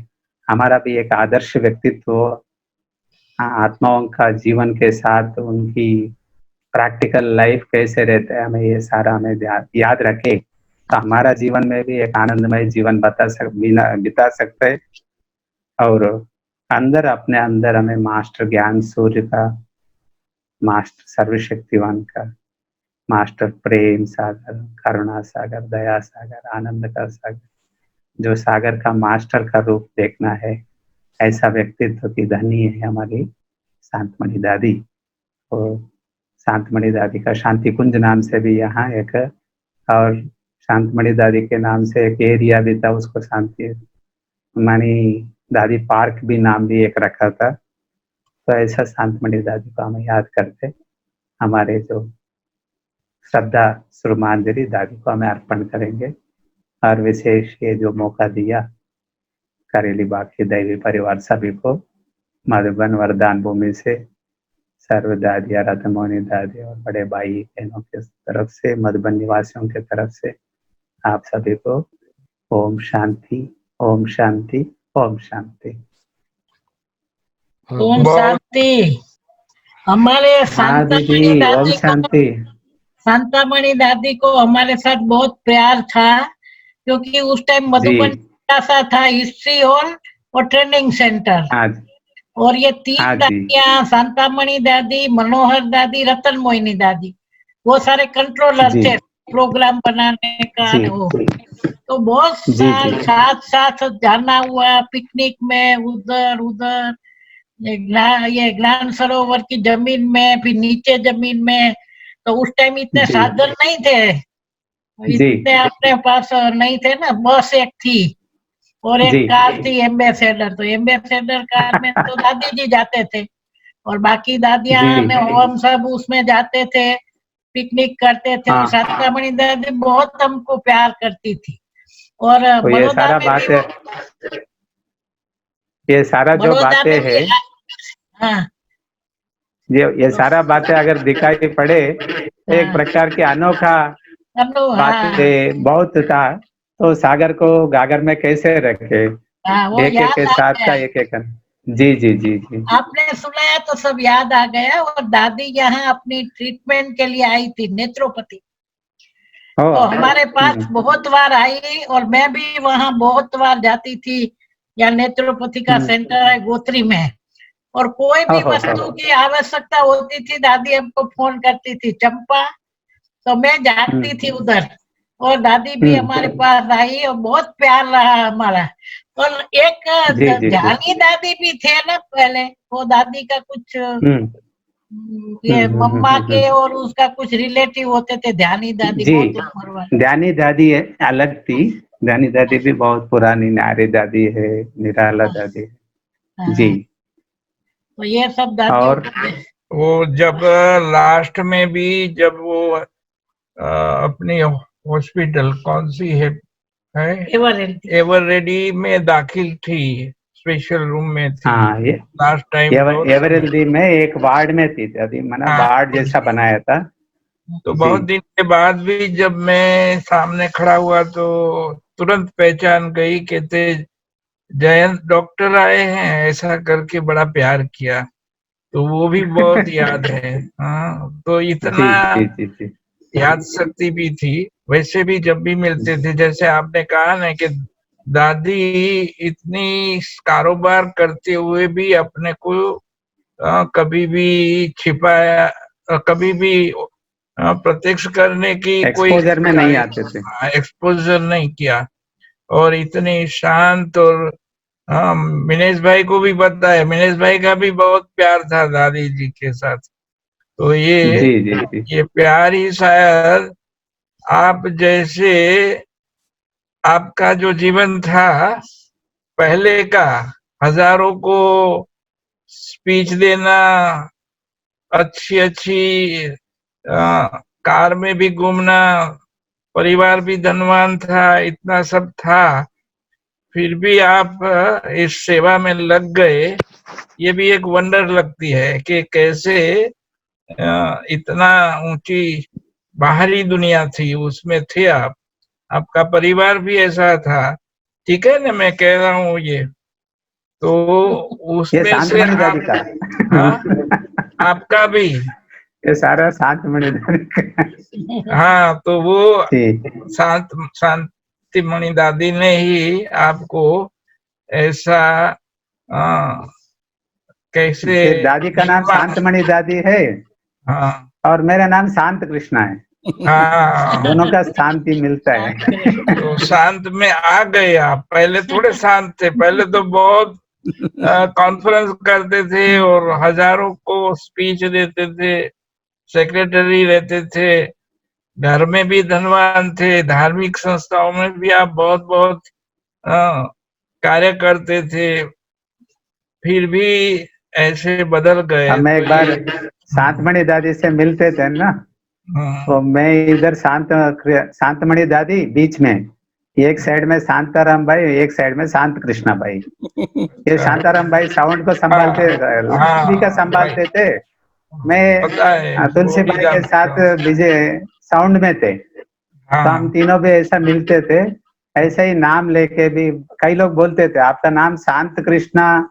हमारा भी एक आदर्श व्यक्तित्व आत्माओं का जीवन के साथ उनकी प्रैक्टिकल लाइफ कैसे रहता है, हमें ये सारा हमें याद रखे तो हमारा जीवन में भी एक आनंदमय जीवन बिता सकते हैं। और अंदर अपने अंदर हमें मास्टर ज्ञान सूर्य का, मास्टर सर्वशक्तिवान का, मास्टर प्रेम सागर, करुणा सागर, दया सागर, आनंद का सागर, जो सागर का मास्टर का रूप देखना है, ऐसा व्यक्तित्व की धनी है हमारी शांतमणि दादी। और शांतमणि दादी का शांति कुंज नाम से भी यहाँ एक, और शांतमणि दादी के नाम से एक एरिया भी था, उसको शांति मणि दादी पार्क भी नाम भी एक रखा था। तो ऐसा शांतमणि दादी को हमें याद करते हमारे जो श्रद्धा श्रद्धांजलि दादी को हमें अर्पण करेंगे। और विशेष ये जो मौका दिया करेली बाग के दैवी परिवार सभी को, मधुबन वरदान भूमि से सर्व दादिया, रतमोनी दादी और बड़े भाई बहनों के तरफ से, मधुबन निवासियों के तरफ से आप सभी को ओम शांति, ओम शांति, ओम शांति। ओम शांति। हमारे हाँ शांतामणि दीदी, ओम दादी को शांति। शांतामणि दादी को हमारे साथ बहुत प्यार था, क्योंकि उस टाइम जी मधुबन सा था हिस्ट्री हॉल और ट्रेनिंग सेंटर। हाँ और ये हाँ तीन जी दादियां, शांतामणि दादी, मनोहर दादी, रतन मोहिनी दादी, वो सारे कंट्रोलर जी थे प्रोग्राम बनाने का। जी वो तो बहुत जी साल जी साथ साथ जाना हुआ पिकनिक में, उधर उधर, ये ग्लान सरोवर की जमीन में, फिर नीचे जमीन में। तो उस टाइम इतने जी साधन नहीं थे, जी इतने अपने पास नहीं थे ना। बस एक थी और जी एक कार थी एम्बेसडर। तो एम्बेसडर कार में तो दादी जी जाते थे और बाकी दादियां जी। ने हम सब उसमें जाते थे, पिकनिक करते थे। और हाँ, शांतामणि दादी बहुत हमको प्यार करती थी। और तो ये बड़ौदा सारा में भी, बातें, ये सारा जो बड़ौदा बातें में है, भी, हाँ ये सारा बातें अगर दिखाई पड़े तो एक हाँ प्रकार की अनोखा हाँ बातें बहुत था। तो सागर को गागर में कैसे रखे, हाँ, वो एक एक याद के आ साथ गया। का एक एक। जी जी जी जी आपने सुनाया तो सब याद आ गया। और दादी यहाँ अपनी ट्रीटमेंट के लिए आई थी नेत्रोपति। ओ तो हमारे पास बहुत बार आई और मैं भी वहाँ बहुत बार जाती थी। या नेत्रोपति का सेंटर है गोत्री में। और कोई भी हो वस्तु की आवश्यकता होती थी, दादी हमको फोन करती थी, चंपा। तो मैं जाती थी उधर और दादी भी हमारे पास आई और बहुत प्यार रहा हमारा। और एक जी जी जी ध्यानी दादी भी थे ना पहले। वो दादी का कुछ ये मम्मा के और उसका कुछ रिलेटिव होते थे, ध्यानी दादी, जी। बहुत उम्र वाले। ध्यानी दादी है अलग थी, ध्यानी दादी भी बहुत पुरानी, नारी दादी है, निराला दादी है। जी। हाँ, तो ये सब दादियों और को वो जब लास्ट में भी जब वो अपनी हॉस्पिटल कौन सी है एवर रेडी में दाखिल थी, स्पेशल रूम में थी हाँ, ये लास्ट टाइम। तो एवरेल्दी में एक वार्ड में थी दादी, माना हाँ, वार्ड जैसा बनाया था। तो जी बहुत दिन के बाद भी जब मैं सामने खड़ा हुआ तो तुरंत पहचान गई, कहते जयंत डॉक्टर आए हैं, ऐसा करके बड़ा प्यार किया। तो वो भी बहुत याद है। हाँ, तो जी इतना जी जी जी याद शक्ति भी थी। वैसे भी जब भी मिलते थे, जैसे आपने कहा ना कि दादी इतनी कारोबार करते हुए भी अपने को कभी भी छिपाया, कभी भी प्रत्यक्ष करने की कोई एक्सपोजर में नहीं आते थे। एक्सपोजर नहीं किया। और इतने शांत। और हाँ, मिनेश भाई को भी पता है, मिनेश भाई का भी बहुत प्यार था दादी जी के साथ। तो जी जी जी ये प्यार ही शायद आप जैसे, आपका जो जीवन था पहले का, हजारों को स्पीच देना, अच्छी अच्छी कार में भी घूमना, परिवार भी धनवान था, इतना सब था, फिर भी आप इस सेवा में लग गए। ये भी एक वंडर लगती है कि कैसे इतना ऊंची बाहरी दुनिया थी, उसमें थे आप, आपका परिवार भी ऐसा था। ठीक है ना, मैं कह रहा हूँ ये तो ये उसमें से शांतमणि दादी का हाँ, आपका भी ये सारा शांतमणि दादी का। हाँ, तो वो जी शांतिमणि दादी ने ही आपको ऐसा कैसे फिर दादी का नाम शांतमणि दादी है हाँ और मेरा नाम शांत कृष्णा है, हाँ, दोनों का शांति मिलता है। तो शांत में आ गए आप। पहले थोड़े शांत थे, पहले तो बहुत कॉन्फ्रेंस करते थे और हजारों को स्पीच देते थे, सेक्रेटरी रहते थे, घर में भी धनवान थे, धार्मिक संस्थाओं में भी आप बहुत बहुत कार्य करते थे, फिर भी ऐसे बदल गए। हम एक तो बार ये शांतमणि दादी से मिलते थे ना, तो मैं इधर शांतमणि दादी बीच में, एक साइड में शांताराम भाई, एक साइड में शांत कृष्णा भाई। ये शांताराम भाई साउंड को संभालते, लाउड का संभालते थे, मैं पता है, वो तुलसी भी भाई के जानता साथ हूँ। विजय साउंड में थे। तो हम हाँ तीनों भी ऐसा मिलते थे, ऐसे ही नाम लेके भी कई लोग बोलते थे आपका नाम शांत कृष्णा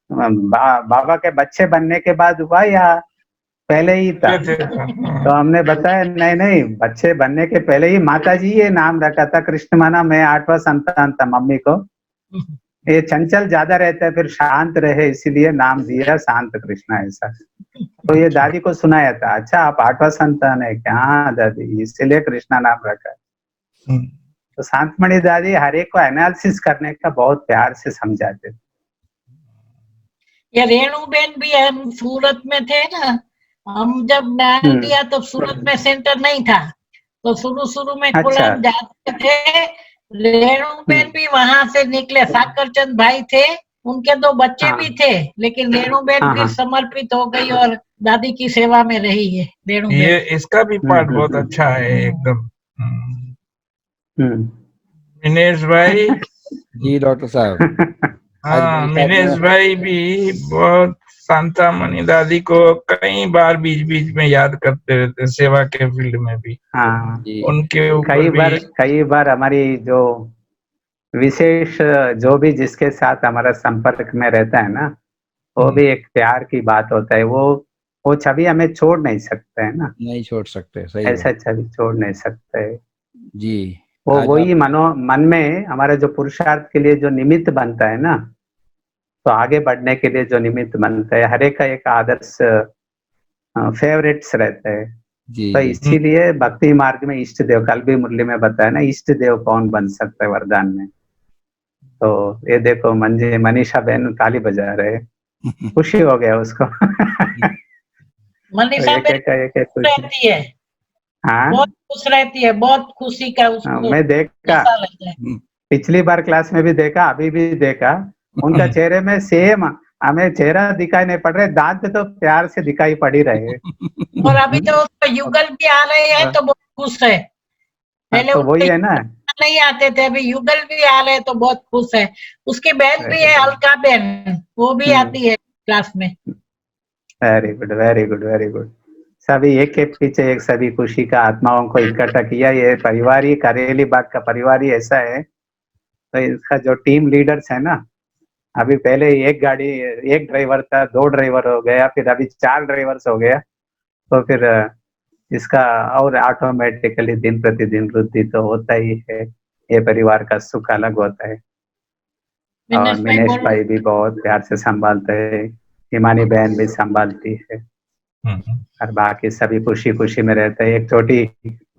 बाबा के बच्चे बनने के बाद हुआ या पहले ही था? ये थे तो हमने बताया नहीं नहीं, बच्चे बनने के पहले ही माता जी ये नाम रखा था कृष्ण माना, मैं 8वां संतान था मम्मी को, ये चंचल ज्यादा रहता है फिर शांत रहे इसीलिए नाम दिया शांत कृष्णा ऐसा। तो ये दादी को सुनाया था, अच्छा आप 8वां संतान है क्या? हाँ दादी, इसीलिए कृष्णा नाम रखा है। तो शांतमणि दादी हर एक को एनालिसिस करने का बहुत प्यार से समझाते थे। ये रेणुबेन भी हम सूरत में थे ना, हम जब ज्ञान लिया तो सूरत में सेंटर नहीं था, तो शुरू शुरू में अच्छा। खुलम जाते थे। रेणुबेन भी वहां से निकले, साकरचंद भाई थे, उनके 2 बच्चे भी थे, लेकिन रेणुबेन फिर समर्पित हो गई और दादी की सेवा में रही है रेणुबेन। ये इसका भी पार्ट बहुत अच्छा है एकदम। मिनेश भाई जी डॉक्टर साहब। हाँ, मिनेश भाई भी बहुत शांतामणि दादी को कई बार बीच बीच में याद करते रहते, सेवा के फील्ड में भी। हाँ, उनके ऊपर भी कई बार हमारी जो विशेष जो भी जिसके साथ हमारा संपर्क में रहता है ना, वो भी एक प्यार की बात होता है, वो छवि हमें छोड़ नहीं सकते है ना, नहीं छोड़ सकते, सही ऐसा छवि छोड़ नहीं सकते जी। वो वही मन में हमारे जो पुरुषार्थ के लिए जो निमित्त बनता है ना, तो आगे बढ़ने के लिए जो निमित्त बनता है, हर एक का एक आदर्श फेवरेट्स रहता है। तो इसीलिए भक्ति मार्ग में इष्ट देव, कल भी मुरली में बताया ना, इष्ट देव कौन बन सकता है वरदान में। तो ये देखो मनीषा बहन ताली बजा रहे, खुशी हो गया उसको। मनीषा तो रहती है, हाँ बहुत खुश रहती है, बहुत खुशी का उसको मैं देखा, पिछली बार क्लास में भी देखा, अभी भी देखा, उनका चेहरे में सेम हमें चेहरा दिखाई नहीं पड़ रहे, दांत तो प्यार से दिखाई पड़ ही रहे। और अभी तो उसको युगल भी आ रहे हैं तो बहुत खुश है। पहले तो वही है ना, नहीं आते थे, अभी युगल भी आ रहे तो बहुत खुश है। उसकी बहन भी है अलका बहन, वो भी आती है क्लास में। Very good very good very good. सभी एक के पीछे एक, सभी खुशी का आत्माओं को इकट्ठा किया। ये परिवार ही, करेली बाग का परिवार ही ऐसा है। तो इसका जो टीम लीडर्स है ना, अभी पहले एक गाड़ी एक ड्राइवर था, 2 ड्राइवर हो गया, फिर अभी 4 ड्राइवर्स हो गया। तो फिर इसका और ऑटोमेटिकली दिन प्रतिदिन वृद्धि तो होता ही है। ये परिवार का सुख अलग होता है। और मिनेश भाई भी बहुत प्यार से संभालते हैं, हिमानी बहन भी संभालती है, और बाकी सभी खुशी खुशी में रहते हैं। एक छोटी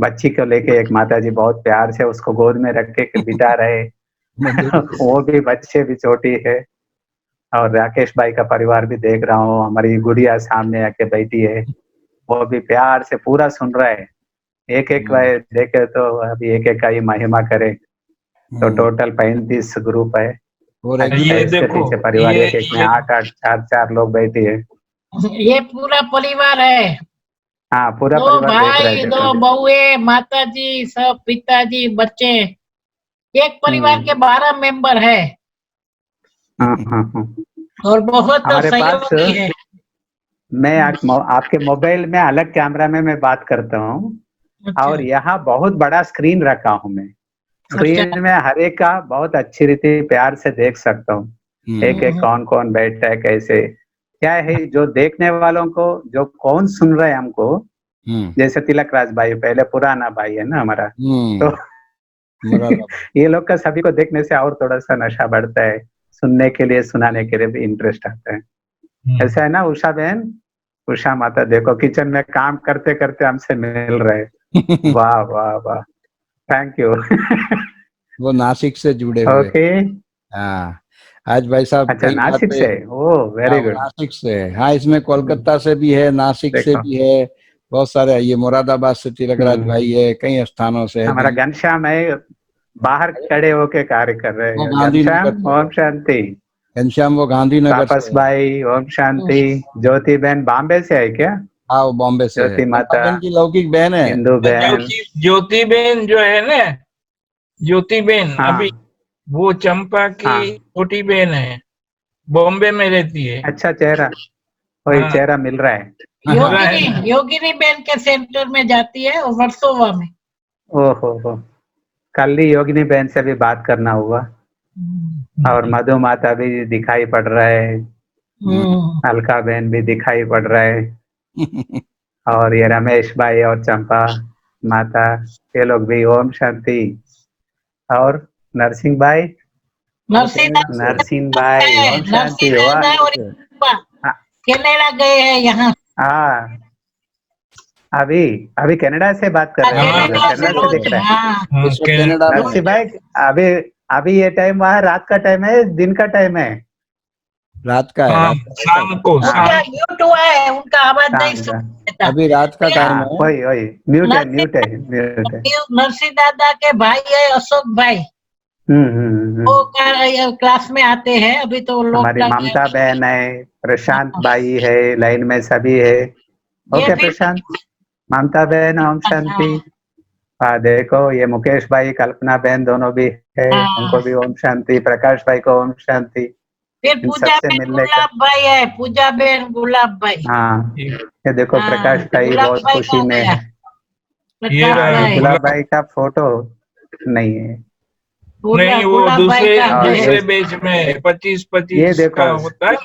बच्ची को लेके एक माता जी बहुत प्यार से उसको गोद में रख के बिठा रहे। वो भी बच्चे भी छोटी है। और राकेश भाई का परिवार भी देख रहा हूँ, हमारी गुड़िया सामने आके बैठी है, वो भी प्यार से पूरा सुन रहा है। एक एक भाई देखे तो अभी एक एक का ही महिमा करे। तो टोटल 35 ग्रुप है। ये इसके पीछे परिवार एक में 8 8 4 4 लोग बैठे हैं। ये पूरा परिवार है। हाँ पूरा दो परिवार देख रहे भाई, थे दो तभी। बहुए, माताजी, सब पिताजी, बच्चे, एक परिवार के 12 मेंबर है हाँ हाँ हाँ। और बहुत हमारे पास सहयोगी है। मैं आपके मोबाइल में अलग कैमरा में मैं बात करता हूँ, अच्छा और यहाँ बहुत बड़ा स्क्रीन रखा हूँ मैं। अच्छा। स्क्रीन में हर एक का बहुत अच्छी रीति प्यार से देख सकता हूँ, एक एक कौन कौन बैठा है कैसे, क्या है जो देखने वालों को, जो कौन सुन रहे हैं हमको। जैसे तिलक राज भाई पहले पुराना भाई है ना हमारा, तो ये लोग का सभी को देखने से और थोड़ा सा नशा बढ़ता है, सुनने के लिए सुनाने के लिए भी इंटरेस्ट आता है। ऐसा है ना उषा बहन, उषा माता देखो किचन में काम करते करते हमसे मिल रहे। वाह वाह वाह, थैंक यू। वो नासिक से जुड़े हुए। ओके, हाँ, आज भाई साहब अच्छा कई नासिक बातें। से, ओ वेरी हाँ, वो गुड। नासिक से है। हाँ, इसमें कोलकाता से भी है, नासिक से देखो, भी है, बहुत सारे। ये मुरादाबाद से तिलक राज भाई है, कई स्थानों से है, हमारा दिल्ली। घनश्याम है, बाहर खड़े होके कार्य कर रहे वो हैं। गांधीनगर घनश्याम से है। ओम शांति। घनश्याम वो गांधीनगर तापस से है। भाई ओम शांति। ज्योति बहन बॉम्बे से है क्या? हाँ, वो बॉम्बे से है। ज्योति चंपा माता, बहन की लौकिक बहन है। इंदु बहन। ज्योतिबेन जो है ना, ज्योतिबेन हाँ अभी वो चंपा की हाँ, छोटी बहन है, बॉम्बे में रहती है। अच्छा चेहरा, वही हाँ, चेहरा मिल रहा है। मिल रहा है योगिनी, ना। योगिनी बेन के सेंटर में जाती है और वर्सोवा में। ओहो हो, कल ही योगिनी बहन से भी बात करना हुआ, और मधु माता भी दिखाई पड़ रहा है, हम्म। अलका बहन भी दिखाई पड़ रहा है, और ये रमेश भाई और चंपा माता, ये लोग भी ओम शांति। और नरसिंह भाई, नरसिंह भाई है, ओम नरसिंह शांति हुआ। दादा और कनाडा गए हैं यहाँ। हाँ, अभी अभी कनाडा से बात कर रहे हैं क्या इधर, कनाडा से कनाडा से लोग दिख रहा है। हाँ। इस वक्त कनाडा में नरसिंह भाई, अभी अभी ये टाइम वहाँ रात का टाइम है, दिन का टाइम है? रात का है, हाँ, रात का। शाम को, हाँ शाम उनका म्यूट हुआ है, उनका आवाज नहीं शाम सुन का, देता। अभी रात का टाइम हाँ है। वही वही, म्यूट है नरसिंह म्यूट है म्यूट है। नरसिंह दादा के भाई है अशोक भाई, वो हम्म। क्लास में आते हैं, अभी तो हमारी लॉकडाउन है। ममता बहन है, प्रशांत भाई है, लाइन में सभी है। ये ओके भी प्रशांत, ममता बहन ओम शांति। हाँ हाँ देखो, ये मुकेश भाई कल्पना बहन दोनों भी है, हाँ। उनको भी ओम शांति। प्रकाश भाई को ओम शांति। फिर इन पूजा सबसे बेन मिलने का, गुलाब भाई है, पूजा बेन गुलाब भाई। हाँ ये देखो हाँ, प्रकाश भाई गुलाब बहुत भाई खुशी कहाँ में गया? है। ये प्रकाश रहा हाँ भाई, गुलाब गुलाब। भाई का फोटो नहीं है। नहीं, वो गुलाब भाई दूसरे कहाँ और गए? दूसरे बेच में 25-25 ये देखो, का होता है।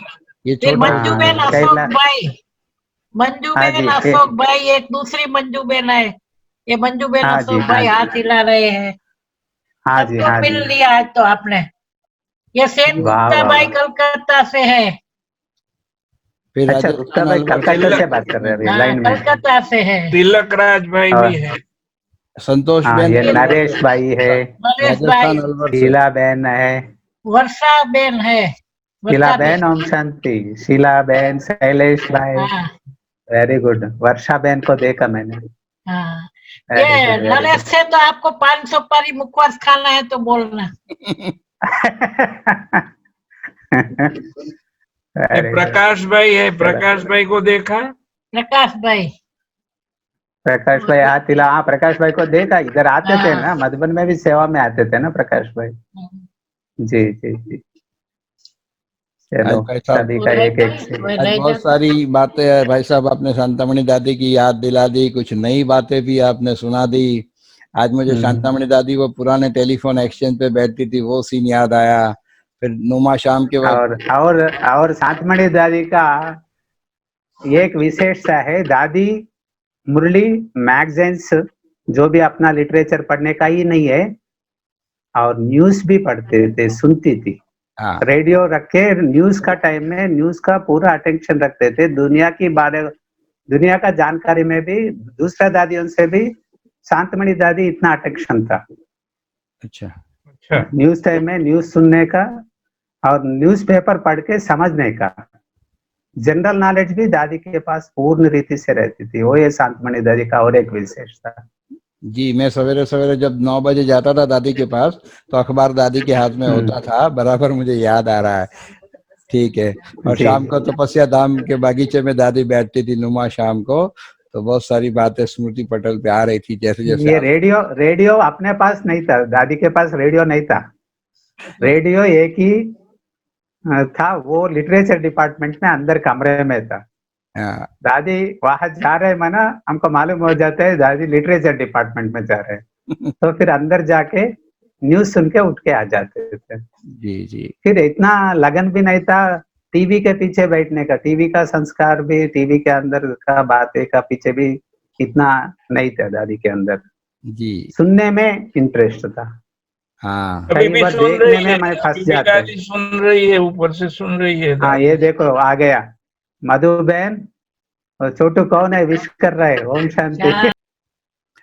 ये फिर छोटा मंजू बेन हाँ अशोक कैला, भाई, मंजू हाँ बेन जी अशोक भाई, एक दूसरी मंजू बेन है। ये मंजू बेन हाँ जी अशोक हाँ भाई जी हाथ हिला रहे हैं। हाँ जी सबको हाँ मिल जी। लिया आज तो आपने। ये सेन वाह गुप्ता वाह भाई वाह। कलकत्ता से है। फिर अच्छा गुप्ता राजस्थान भाई अलवर से कलकत्ता से तिलक बात कर रहे हैं अभी हाँ, लाइन में। कलकत्ता से है। तिलक राज भाई भी और है। संतोष हाँ बेन ये फिर नरेश भाई है, नरेश भाई, राजस्थान अलवर से। शीला बहन है। वर्षा बेन है, शीला वर्षा बहन बेन। ओम शांति, शीला बहन, शैलेश भाई, हाँ वेरी गुड। वर्षा बहन को देखा मैंने, हाँ। वेरी ये गुड वेरी नरेश गुड। से तो आपको 500 पारी मुखवास खाना है तो बोलना। ये वेरी गुड। प्रकाश भाई है, चलो, प्रकाश भाई को देखा। प्रकाश भाई, प्रकाश भाई हाथ हिला, हाँ प्रकाश भाई को देखा, इधर आते थे ना, हाँ। मधुबन में भी सेवा में आते थे ना प्रकाश भाई। जी जी जी, आज चलो भाई साहब, सभी वो का रह एक एक से। गए, आज रह बहुत जाता। सारी बातें हैं भाई साहब, आपने शांतामणि दादी की याद दिला दी, कुछ नई बातें भी आपने सुना दी। आज मुझे शांतामणि दादी वो पुराने टेलीफोन एक्सचेंज पे बैठती थी, वो सीन याद आया। फिर नुमा शाम के वक्त। और शांतमणि दादी का एक विशेषता है, दादी मुरली मैगजीन्स जो भी अपना लिटरेचर पढ़ने का ही नहीं है, और न्यूज भी पढ़ते थे, सुनती थी। हाँ, रेडियो रख के न्यूज का टाइम में न्यूज का पूरा अटेंशन रखते थे, दुनिया की बारे, दुनिया का जानकारी में भी दूसरा दादियों से भी शांतमणि दादी इतना अटेंशन था अच्छा। अच्छा, न्यूज टाइम में, न्यूज सुनने का और न्यूज पेपर पढ़ के समझने का। जनरल नॉलेज भी दादी के पास पूर्ण रीति से रहती थी, वो ये शांतमणि दादी का और एक विशेषता। जी, मैं सवेरे सवेरे जब 9 बजे जाता था दादी के पास, तो अखबार दादी के हाथ में होता था, बराबर मुझे याद आ रहा है। ठीक है। और जी शाम को तपस्या धाम के बागीचे में दादी बैठती थी नुमा शाम को, तो बहुत सारी बातें स्मृति पटल पे आ रही थी, जैसे जैसे ये रेडियो अपने पास नहीं था, दादी के पास रेडियो नहीं था। रेडियो एक ही था, वो लिटरेचर डिपार्टमेंट में अंदर कमरे में था। हाँ, दादी वहां जा रहे माना हमको मालूम हो जाता है दादी लिटरेचर डिपार्टमेंट में जा रहे हैं, तो फिर अंदर जाके न्यूज सुन के उठ के आ जाते थे। जी जी। फिर इतना लगन भी नहीं था टीवी के पीछे बैठने का, टीवी का संस्कार भी, टीवी के अंदर का बातें का पीछे भी इतना नहीं था दादी के अंदर। जी सुनने में इंटरेस्ट था। हाँ अभी कई भी बार सुन देखने रही है, में मैं फंस अभी भी जाता हूँ। दादी सुन रही है, ऊपर से सुन रही है हाँ दादी। ये देखो आ गया मधु बहन और छोटू कौन है, विश कर रहा है, ओम शांति।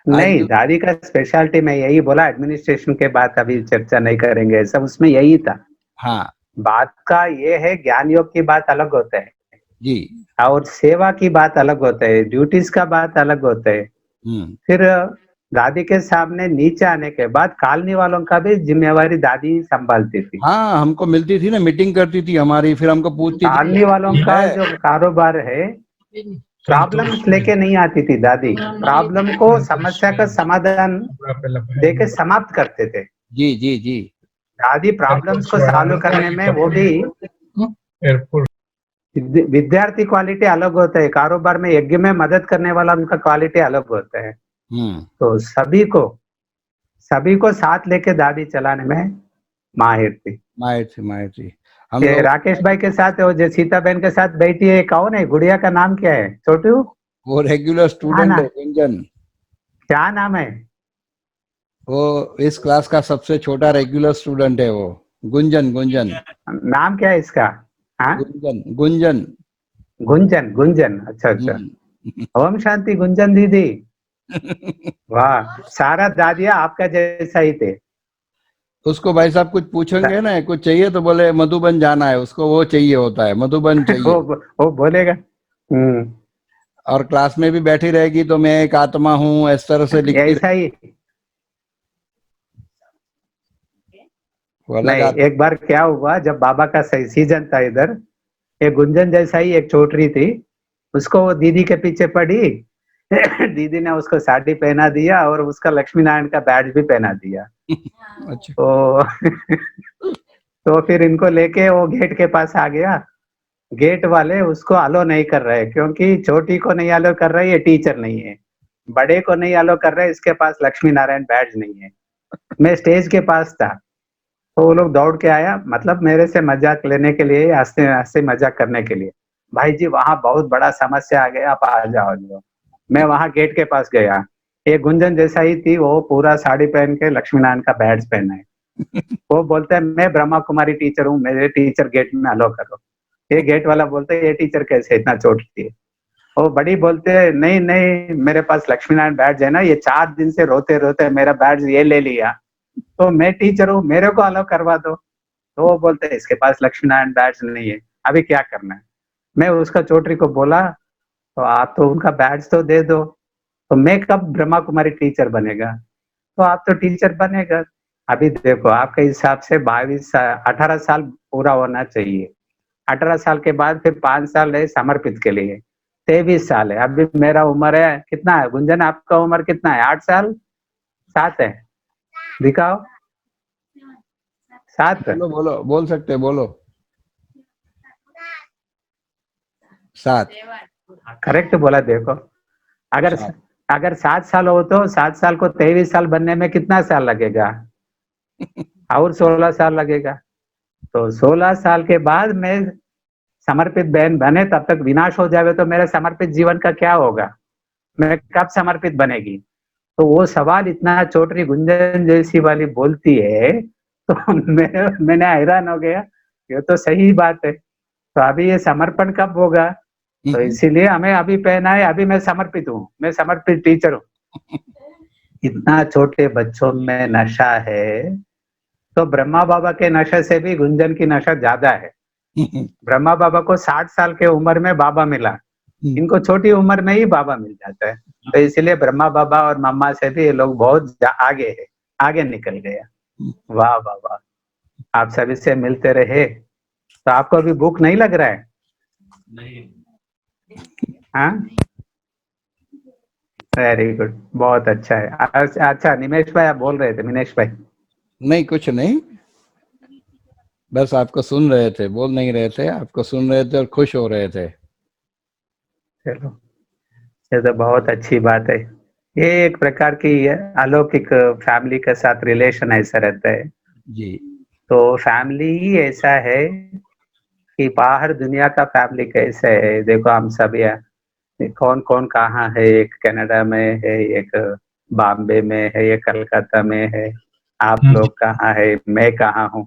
नहीं, दादी का स्पेशलिटी मैं यही बोला, एडमिनिस्ट्रेशन के बाद अभी चर्चा नहीं करेंगे, सब उसमें यही था। हाँ बात का ये है, ज्ञान योग की बात अलग होता है जी। और सेवा की बात अलग होता है, ड्यूटीज का बात अलग होता है। फिर दादी के सामने नीचे आने के बाद कॉलोनी वालों का भी जिम्मेवारी दादी संभालती थी। हाँ, हमको मिलती थी ना, मीटिंग करती थी हमारी, फिर हमको पूछती थी कॉलोनी वालों का जो कारोबार है, प्रॉब्लम्स लेके नहीं आती थी दादी, प्रॉब्लम को समस्या का समाधान देके समाप्त करते थे। जी जी जी। दादी प्रॉब्लम्स को सॉल्व करने में वो भी विद्यार्थी क्वालिटी अलग होता है, कारोबार में यज्ञ में मदद करने वाला उनका क्वालिटी अलग होता है। तो सभी को साथ लेके दादी चलाने में माहिर थी। माहिर थी। हम ये लोग राकेश भाई के साथ वो जो सीता बहन के साथ बैठी है, कौन है, गुड़िया का नाम क्या है, छोटू? वो रेगुलर स्टूडेंट है, गुंजन। क्या नाम है? वो इस क्लास का सबसे छोटा रेगुलर स्टूडेंट है वो, गुंजन। गुंजन नाम क्या है इसका? हाँ, गुंजन गुंजन गुंजन। गुंजन, अच्छा अच्छा। ओम शांति गुंजन दीदी। वाह, सारा दादिया आपका जैसा ही थे। उसको भाई साहब कुछ पूछेंगे ना, कुछ चाहिए तो बोले मधुबन जाना है उसको, वो चाहिए होता है, मधुबन चाहिए। वो बोलेगा। और क्लास में भी बैठी रहेगी तो मैं एक आत्मा हूँ, इस तरह से लिखती ऐसा ही। वो अलग नहीं, एक बार क्या हुआ, जब बाबा का सीजन था इधर, एक गुंजन जैसा ही एक छोटरी थी, उसको वो दीदी के पीछे पड़ी। दीदी ने उसको साड़ी पहना दिया और उसका लक्ष्मी नारायण का बैज भी पहना दिया। अच्छा। तो तो फिर इनको लेके वो गेट के पास आ गया। गेट वाले उसको अलो नहीं कर रहे, क्योंकि छोटी को नहीं अलो कर रहे, ये टीचर नहीं है। बड़े को नहीं अलो कर रहे, इसके पास लक्ष्मी नारायण बैज नहीं है। मैं स्टेज के पास था, तो वो लोग दौड़ के आया, मतलब मेरे से मजाक लेने के लिए, हंसते हंसते मजाक करने के लिए, भाई जी वहां बहुत बड़ा समस्या आ गया, आप आ जाओ। मैं वहां गेट के पास गया, एक गुंजन जैसा ही थी, वो पूरा साड़ी पहन के लक्ष्मी नारायण का बैज पहना है। वो बोलते हैं मैं ब्रह्मा कुमारी टीचर हूँ, मेरे टीचर गेट में अलो करो। ये गेट वाला बोलते है ये टीचर कैसे इतना छोटी है। वो बड़ी बोलते है नहीं नहीं, मेरे पास लक्ष्मी नारायण बैज है ना, ये 4 दिन से रोते रोते मेरा बैज ये ले लिया, तो मैं टीचर हूँ, मेरे को अलाउ करवा दो। तो वो बोलते हैं इसके पास लक्ष्मी नारायण बैज नहीं है, अभी क्या करना है। मैं उसका चौधरी को बोला, तो आप तो उनका बैज तो दे दो, तो मैं कब ब्रह्मा कुमारी टीचर बनेगा, तो आप तो टीचर बनेगा। अभी देखो आपके हिसाब से 18 साल पूरा होना चाहिए, 18 साल के बाद फिर 5 साल है समर्पित के लिए, 23 साल है। अभी मेरा उम्र है कितना है गुंजन, आपका उम्र कितना है, 8 साल 7 है, दिखाओ 7। बोलो बोलो, बोल सकते बोलो। 7 करेक्ट बोला। देखो अगर 7 साल हो तो 7 साल को 23 साल बनने में कितना साल लगेगा, और 16 साल लगेगा। तो 16 साल के बाद मैं समर्पित बहन बने, तब तक विनाश हो जावे तो मेरे समर्पित जीवन का क्या होगा, मैं कब समर्पित बनेगी। तो वो सवाल इतना छोटी गुंजन जैसी वाली बोलती है, तो मैंने हैरान हो गया, ये तो सही बात है। तो अभी ये समर्पण कब होगा, तो इसीलिए हमें अभी पहना है, अभी मैं समर्पित हूँ, मैं समर्पित टीचर हूँ। इतना छोटे बच्चों में नशा है, तो ब्रह्मा बाबा के नशे से भी गुंजन की नशा ज्यादा है। ब्रह्मा बाबा को 60 साल के उम्र में बाबा मिला, इनको छोटी उम्र में ही बाबा मिल जाता है। तो इसलिए ब्रह्मा बाबा और मम्मा से भी ये लोग बहुत आगे है, आगे निकल गया। वाह वाह वाह, आप सभी से मिलते रहे। तो आपको अभी भूख नहीं लग रहा है? नहीं। हाँ, वेरी गुड, बहुत अच्छा है। अच्छा निमेश भाई आप बोल रहे थे, मिनेश भाई। नहीं कुछ नहीं, बस आपको सुन रहे थे, बोल नहीं रहे थे, आपको सुन रहे थे और खुश हो रहे थे। चलो, ये तो बहुत अच्छी बात है। ये एक प्रकार की अलौकिक फैमिली के साथ रिलेशन ऐसा रहता है। जी तो फैमिली ही ऐसा है कि बाहर दुनिया का फैमिली कैसे है, देखो हम सब कौन कौन कहाँ है, एक कनाडा में है, एक बॉम्बे में है, एक कलकत्ता में है, आप लोग कहाँ है, मैं कहाँ हूँ।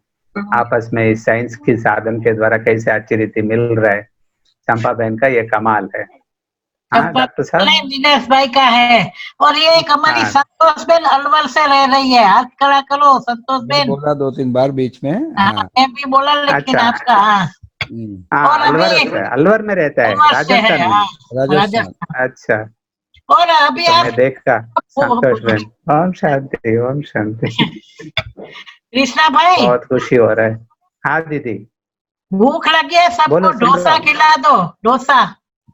आपस में इस साइंस की साधन के द्वारा कैसे अच्छी रीति मिल रहा है। चंपा बहन का ये कमाल है। हाँ चंपा डॉक्टर साहब। दिनेश भाई का है। और ये एक हमारी हाँ संतोष बेन अलवर से रह रही है, हाथ खड़ा करो संतोष मैं बेन। बोला 2-3 बार बीच में। हाँ हाँ। मैं भी बोला लेकिन अच्छा, आपका हाँ। और हाँ अभी अलवर में रहता है, अलवर से है, राजस्थान में। हाँ राजस्थान। राजस्थान। अच्छा, और अभी तो आप मैं देखा। संतोष बहन, ओम शांति ओम शांति। कृष्णा भाई, बहुत खुशी हो रहा है। हाँ दीदी, भूख लगी है सबको, बोलो सुन रहा डोसा हूँ। खिला दो, डोसा।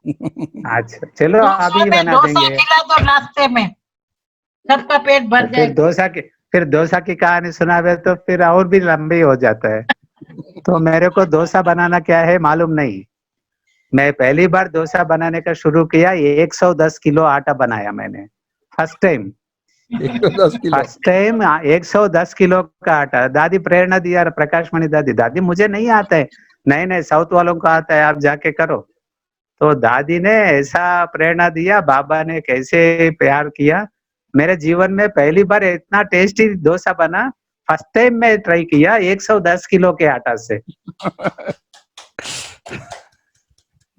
अच्छा चलो डोसा अभी में बना डोसा देंगे। खिला दो नाश्ते में, सबका पेट भर फिर जाएगा। फिर डोसा की कहानी सुनावे तो फिर और भी लंबी हो जाता है। तो मेरे को डोसा बनाना क्या है मालूम नहीं। मैं पहली बार डोसा बनाने का शुरू किया, ये 110 किलो आटा बनाया मैंने, first time. 110 kilo. First time 110 kilo का आटा। दादी प्रेरणा दिया, प्रकाश मणि दादी, दादी मुझे नहीं आता है। नहीं नहीं, साउथ वालों को आता है, आप जाके करो। तो दादी ने ऐसा प्रेरणा दिया, बाबा ने कैसे प्यार किया। मेरे जीवन में पहली बार इतना टेस्टी डोसा बना। फर्स्ट टाइम मैं ट्राई किया 110 किलो के आटा से।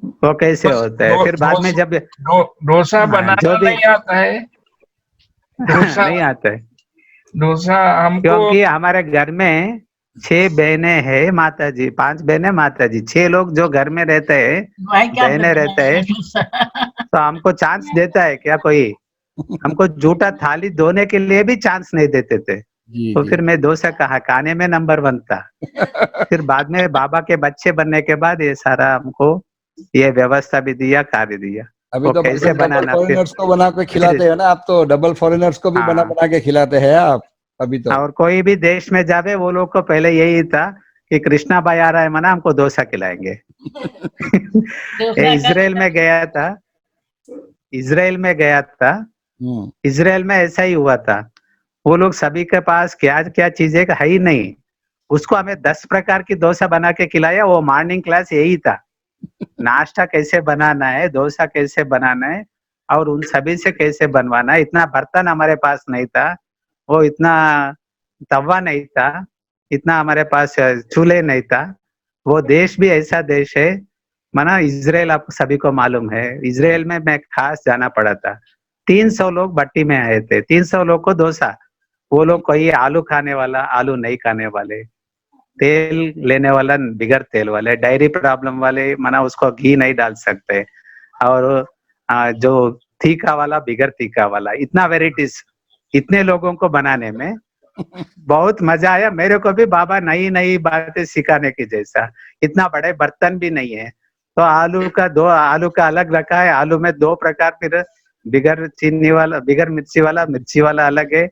वो कैसे होता है, फिर बाद में जब डोसा जो बनाना भी नहीं आता है। डोसा नहीं आता है, डोसा हमको क्योंकि हमारे घर में 6 बहनें हैं, माता जी 5 बहनें, माता जी 6 लोग जो घर में रहते हैं, भाई क्या बहनें रहते बनाया हैं। डोसा। तो हमको चांस देता है क्या कोई? हमको जूठा थाली धोने के लिए भी चांस नहीं देते थे। जी तो जी। फिर मैं डोसा कहा, खाने में नंबर 1 था। फिर बाद में बाबा के बच्चे बनने के बाद ये सारा हमको ये व्यवस्था भी दिया, कार्य दिया। अभी वो तो कैसे डबल बनाना फॉरेनर्स को बना के फिर खिलाते हैं ना आप, तो डबल फॉरेनर्स को भी बना हाँ, बना के खिलाते हैं आप अभी तो। और कोई भी देश में जावे वो लोग को पहले यही था कि कृष्णा भाई आ रहा है मना, हमको डोसा खिलाएंगे। ये डोसा का इजराइल में गया था। हम्म। इजराइल में ऐसा ही हुआ था। वो लोग सभी के पास क्या क्या चीजें है ही नहीं। उसको हमें 10 प्रकार की डोसा बना के खिलाया। वो मॉर्निंग क्लास यही था, नाश्ता कैसे बनाना है, डोसा कैसे बनाना है, और उन सभी से कैसे बनवाना है। इतना बर्तन हमारे पास नहीं था, वो इतना तवा नहीं था, इतना हमारे पास चूल्हे नहीं था। वो देश भी ऐसा देश है, माना इजराइल आपको सभी को मालूम है। इजराइल में मैं खास जाना पड़ा था। 300 लोग भट्टी में आए थे, 300 लोग को डोसा। वो लोग कोई आलू खाने वाला, आलू नहीं खाने वाले, तेल लेने वाला बिगर तेल वाले, डायरी प्रॉब्लम वाले माना उसको घी नहीं डाल सकते, और जो तीखा वाला बिगर तीखा वाला, इतना वेराइटीज इतने लोगों को बनाने में बहुत मजा आया। मेरे को भी बाबा नई नई बातें सिखाने की, जैसा इतना बड़े बर्तन भी नहीं है। तो आलू का अलग रखा है, आलू में 2 प्रकार, फिर बिगर चीनी वाला, बिगर मिर्ची वाला अलग है।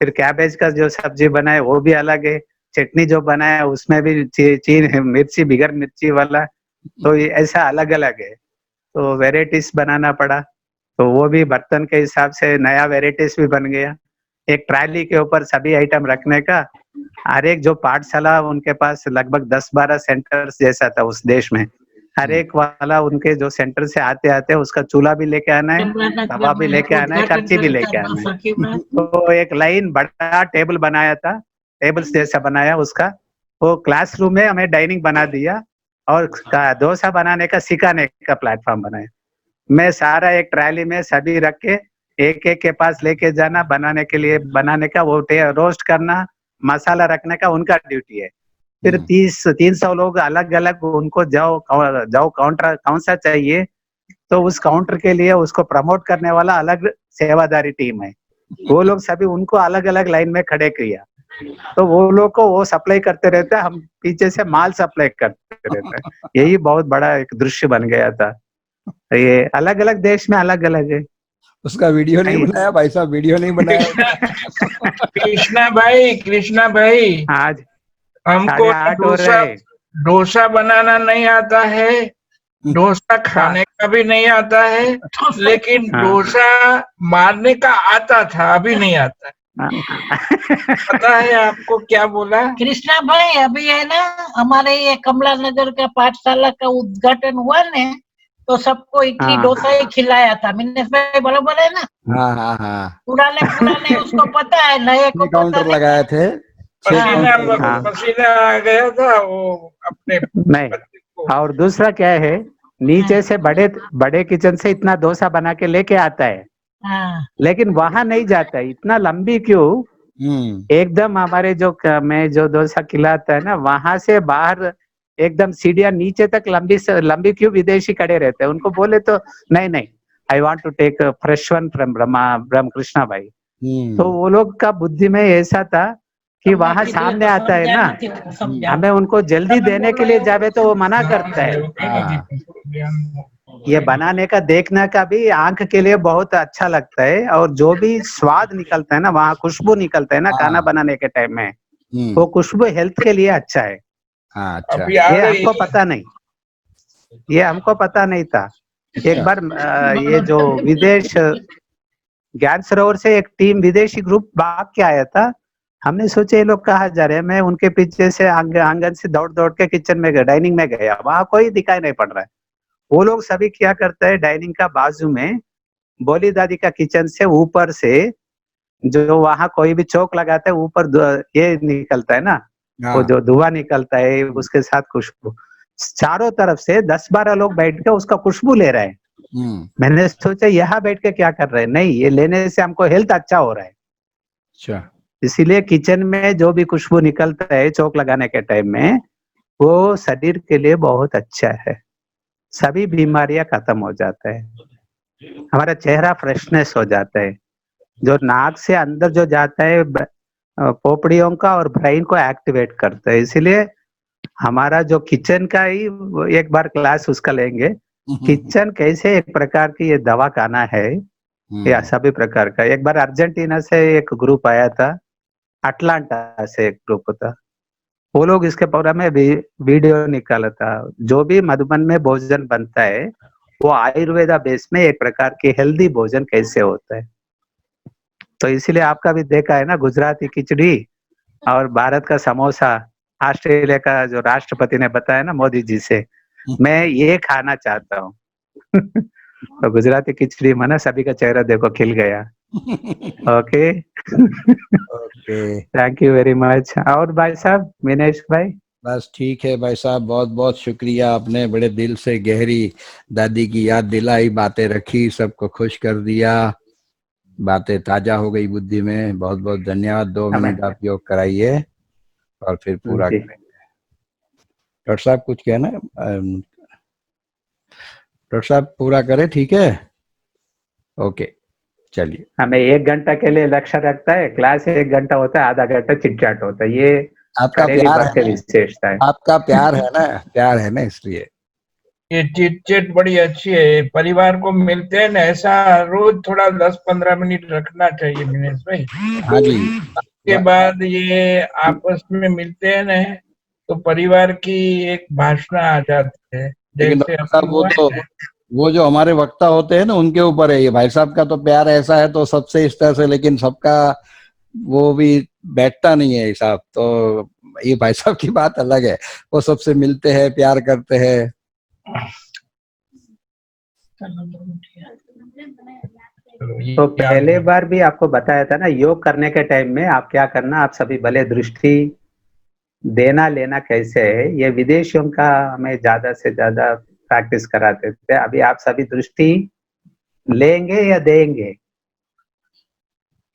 फिर कैबेज का जो सब्जी बनाए वो भी अलग है। चटनी जो बनाया उसमें भी मिर्ची बिगर मिर्ची वाला। तो ये ऐसा अलग अलग है, तो वेराइटीज बनाना पड़ा। तो वो भी बर्तन के हिसाब से नया वेराइटीज भी बन गया। एक ट्राली के ऊपर सभी आइटम रखने का। हर एक जो पाठशाला उनके पास लगभग 10-12 सेंटर्स जैसा था उस देश में। हर एक वाला उनके जो सेंटर से आते आते उसका चूल्हा भी लेके आना है, तवा भी लेके आना है, उद्घाटन करची भी करता लेके आना है। डोसा के बाद। तो एक लाइन बड़ा टेबल बनाया था, टेबल्स जैसा बनाया उसका। वो क्लासरूम में हमें डाइनिंग बना दिया, और डोसा बनाने का सिखाने का प्लेटफॉर्म बनाया। मैं सारा एक ट्राली में सभी रख के एक एक के पास लेके जाना, बनाने के लिए, बनाने का वो रोस्ट करना, मसाला रखने का उनका ड्यूटी है। फिर 300 लोग अलग अलग, उनको जाओ काउंटर कौन सा चाहिए, तो उस काउंटर के लिए उसको प्रमोट करने वाला अलग सेवादारी टीम है। वो लोग सभी उनको अलग अलग लाइन में खड़े किया। तो वो लोग को वो सप्लाई करते रहते हैं, हम पीछे से माल सप्लाई करते रहते हैं। यही बहुत बड़ा एक दृश्य बन गया था। ये अलग अलग देश में अलग अलग है। उसका वीडियो नहीं बनाया भाई साहब, वीडियो नहीं बनाया। कृष्णा भाई आज हमको 8:30 हो डोसा रहे। डोसा बनाना नहीं आता है, डोसा खाने का भी नहीं आता है, लेकिन हाँ। डोसा मारने का आता था, अभी नहीं आता है। पता है आपको क्या बोला? कृष्णा भाई अभी है ना हमारे ये कमला नगर का पाठशाला का उद्घाटन हुआ ने, तो सबको इडली हाँ। डोसा ही खिलाया था। मिनेश भाई बराबर है ना? हाँ हाँ हाँ, पुराने उसको पता है, नए को 6 पता काउंटर नहीं। लगाए थे, 6 पसीना काउंटर लगाए। हाँ। पसीना आ गया था वो अपने नहीं, बच्चे को। और दूसरा क्या है, नीचे से बड़े बड़े किचन से इतना डोसा बना के लेके आता है, हाँ लेकिन वहां नहीं जाता है। इतना लंबी क्यों, एकदम हमारे जो मैं जो डोसा खिलाता है ना, वहां से बाहर एकदम सीढ़ियां नीचे तक लंबी से लंबी क्यों, विदेशी खड़े रहते हैं। उनको बोले तो नहीं नहीं, I want to take fresh one from Brahma Krishna भाई। तो वो लोग का बुद्धि में ऐसा था कि वहां सामने आता है ना, हमें उनको जल्दी देने के लिए जावे तो वो मना करता है। ये बनाने का देखने का भी आंख के लिए बहुत अच्छा लगता है, और जो भी स्वाद निकलता है ना, वहाँ खुशबू निकलता है ना खाना बनाने के टाइम में, वो खुशबू हेल्थ के लिए अच्छा है। अच्छा, अभी आ ये गई। हमको पता नहीं, ये हमको पता नहीं था। एक बार ये जो विदेश ज्ञान सरोवर से एक टीम विदेशी ग्रुप भाग के आया था, हमने सोचे ये लोग कहाँ जा रहे हैं। मैं उनके पीछे से आंगन से दौड़ दौड़ के किचन में गया, डाइनिंग में गया, वहां कोई दिखाई नहीं पड़ रहा है। वो लोग सभी क्या करते हैं, डाइनिंग का बाजू में बोली दादी का किचन से ऊपर से जो वहां कोई भी चौक लगाता है, ऊपर ये निकलता है ना, वो जो धुआं निकलता है, उसके साथ खुशबू, चारों तरफ से 10-12 लोग बैठ के उसका खुशबू ले रहे हैं। मैंने सोचा यहाँ बैठ के क्या कर रहे हैं, नहीं ये लेने से हमको हेल्थ अच्छा हो रहा है। अच्छा, इसीलिए किचन में जो भी खुशबू निकलता है चौक लगाने के टाइम में, वो शरीर के लिए बहुत अच्छा है। सभी बीमारियां खत्म हो जाता है, हमारा चेहरा फ्रेशनेस हो जाता है। जो नाक से अंदर जो जाता है पोपड़ियों का और ब्रेन को एक्टिवेट करता है। इसीलिए हमारा जो किचन का ही एक बार क्लास उसका लेंगे, किचन कैसे एक प्रकार की ये दवा खाना है, या सभी प्रकार का। एक बार अर्जेंटीना से एक ग्रुप आया था, अटलांटा से एक ग्रुप था, वो लोग इसके प्रोग्राम में वीडियो निकाला था। जो भी मधुबन में भोजन बनता है, वो आयुर्वेदा बेस में एक प्रकार की हेल्दी भोजन कैसे होता है। तो इसीलिए आपका भी देखा है ना, गुजराती खिचड़ी और भारत का समोसा, ऑस्ट्रेलिया का जो राष्ट्रपति ने बताया ना मोदी जी से, मैं ये खाना चाहता हूँ। तो गुजराती खिचड़ी में ना सभी का चेहरा देखो खिल गया। Okay, okay, thank you very much. और भाई साहब मिनेश भाई? बस ठीक है भाई साहब, बहुत बहुत शुक्रिया, आपने बड़े दिल से गहरी दादी की याद दिलाई, बातें रखी, सबको खुश कर दिया, बातें ताजा हो गई बुद्धि में। बहुत बहुत धन्यवाद। 2 मिनट आप योग कराइए और फिर पूरा जी। करेंगे। डॉक्टर साहब कुछ कहना? डॉक्टर साहब पूरा करें, ठीक है? ओके, चलिए। हमें 1 घंटा के लिए लक्ष्य रखता है, क्लास 1 घंटा होता है, आधा घंटा चिटचाट होता है। ये आपका करेली प्यार भर है के ना, विशेषता है। आपका प्यार है ना, प्यार है ना, इसलिए। ये चिट बड़ी अच्छी है। परिवार को मिलते हैं ना, ऐसा रोज थोड़ा 10-15 मिनट रखना चाहिए मिनेश भाई। हाँ जी, के बाद ये आपस में मिलते हैं ना, तो परिवार की एक भाषा आ जाती है। लेकिन जैसे डॉक्टर अभी साहब हुआ है, वो जो हमारे वक्ता होते हैं ना, उनके ऊपर है ये। भाई साहब का तो प्यार ऐसा है तो सबसे इस तरह से, लेकिन सबका वो भी बैठता नहीं है हिसाब। तो ये भाई साहब की बात अलग है, वो सबसे मिलते हैं, प्यार करते हैं। तो पहले बार भी आपको बताया था ना, योग करने के टाइम में आप क्या करना, आप सभी भले दृष्टि देना लेना कैसे है, ये विदेशियों का हमें ज्यादा से ज्यादा प्रैक्टिस कराते थे। अभी आप सभी दृष्टि लेंगे या देंगे,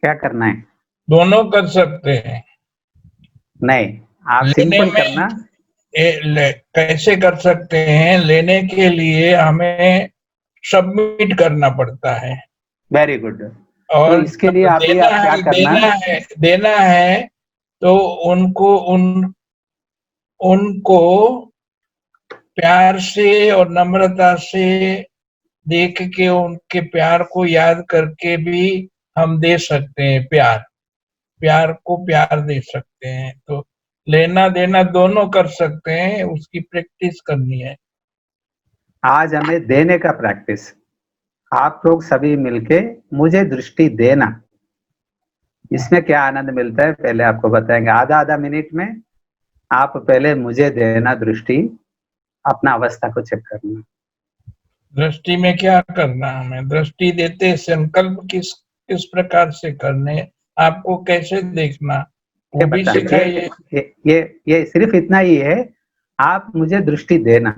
क्या करना है? दोनों कर सकते हैं। नहीं, आप लेने सिंपल में करना। कैसे कर सकते हैं? लेने के लिए हमें सबमिट करना पड़ता है, वेरी गुड। तो और इसके लिए जब अभी आप क्या करना, देना है तो उनको प्यार से और नम्रता से देख के उनके प्यार को याद करके भी हम दे सकते हैं। प्यार को प्यार दे सकते हैं। तो लेना देना दोनों कर सकते हैं, उसकी प्रैक्टिस करनी है। आज हमें देने का प्रैक्टिस, आप लोग सभी मिलके मुझे दृष्टि देना, इसमें क्या आनंद मिलता है पहले आपको बताएंगे। आधा आधा मिनट में आप पहले मुझे देना दृष्टि, अपना अवस्था को चेक करना। दृष्टि में क्या करना, हमें दृष्टि देते संकल्प किस किस प्रकार से करने, आपको कैसे देखना, वो भी सिखाइए। ये सिर्फ इतना ही है, आप मुझे दृष्टि देना।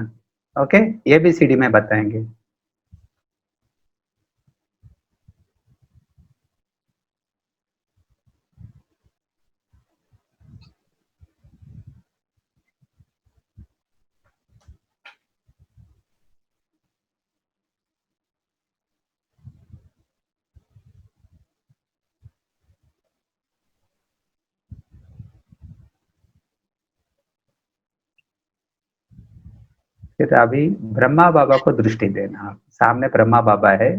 ओके, ये भी सीढ़ी में बताएंगे। फिर अभी ब्रह्मा बाबा को दृष्टि देना। आप सामने ब्रह्मा बाबा है,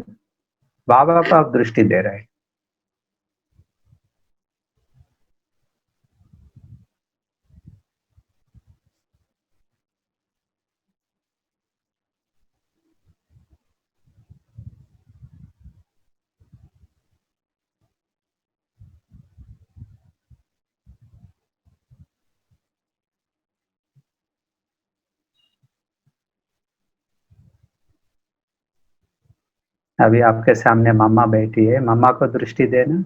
बाबा को आप दृष्टि दे रहे हैं। अभी आपके सामने मम्मा बैठी है, मम्मा को दृष्टि देना।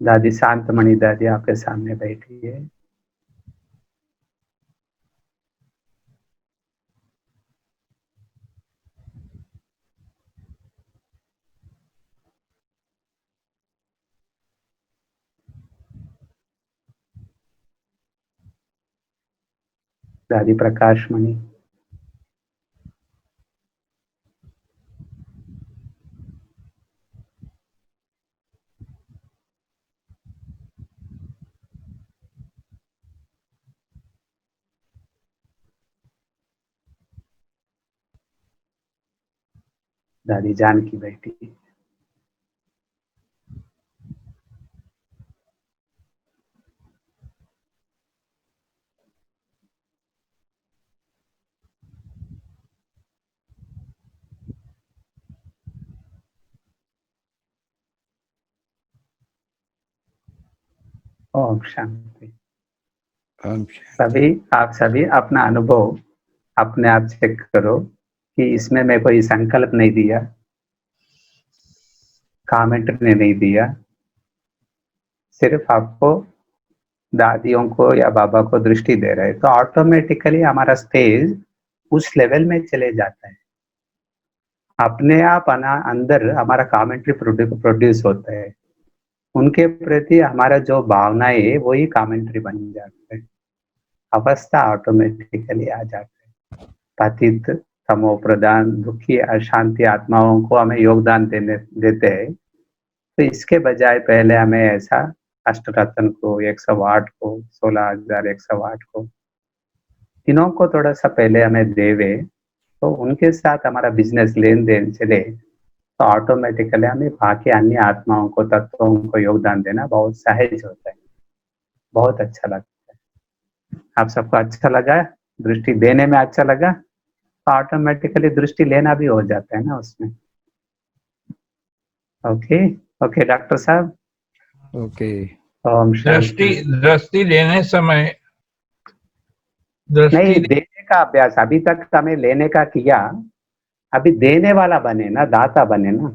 दादी शांतमणि दादी आपके सामने बैठी है। दादी प्रकाशमणि, दादी जानकी बैठी है। ओम शांति। ओम शांति। सभी आप सभी अपना अनुभव अपने आप चेक करो कि इसमें मैं कोई संकल्प नहीं दिया, कमेंट ने नहीं दिया, सिर्फ आपको दादियों को या बाबा को दृष्टि दे रहे हैं, तो ऑटोमेटिकली हमारा स्टेज उस लेवल में चले जाता है। अपने आप अंदर हमारा कमेंट्री प्रोड्यूस होता है, उनके प्रति हमारा जो भावनाएं है वही कमेंट्री बन जाता है, अवस्था ऑटोमेटिकली आ जाता है। पतित, तमो प्रधान, दुखी, अशांति आत्माओं को हमें योगदान देते हैं। तो इसके बजाय पहले हमें ऐसा अष्टरत्न को, 108 को, 16,108 को, तीनों को थोड़ा सा पहले हमें देवे, तो उनके साथ हमारा बिजनेस लेन देन चले, तो ऑटोमेटिकली हमें बाकी अन्य आत्माओं को, तत्वों को योगदान देना बहुत सहज होता है, बहुत अच्छा लगता है। आप सबको अच्छा लगा, दृष्टि देने में अच्छा लगा, तो ऑटोमेटिकली दृष्टि लेना भी हो जाता है ना उसमें। ओके ओके डॉक्टर साहब। ओके। ओम दृष्टि शांति। दृष्टि लेने समय नहीं, दृष्टि देने का अभ्यास अभी तक हमें लेने का किया, अभी देने वाला बने ना, दाता बने ना।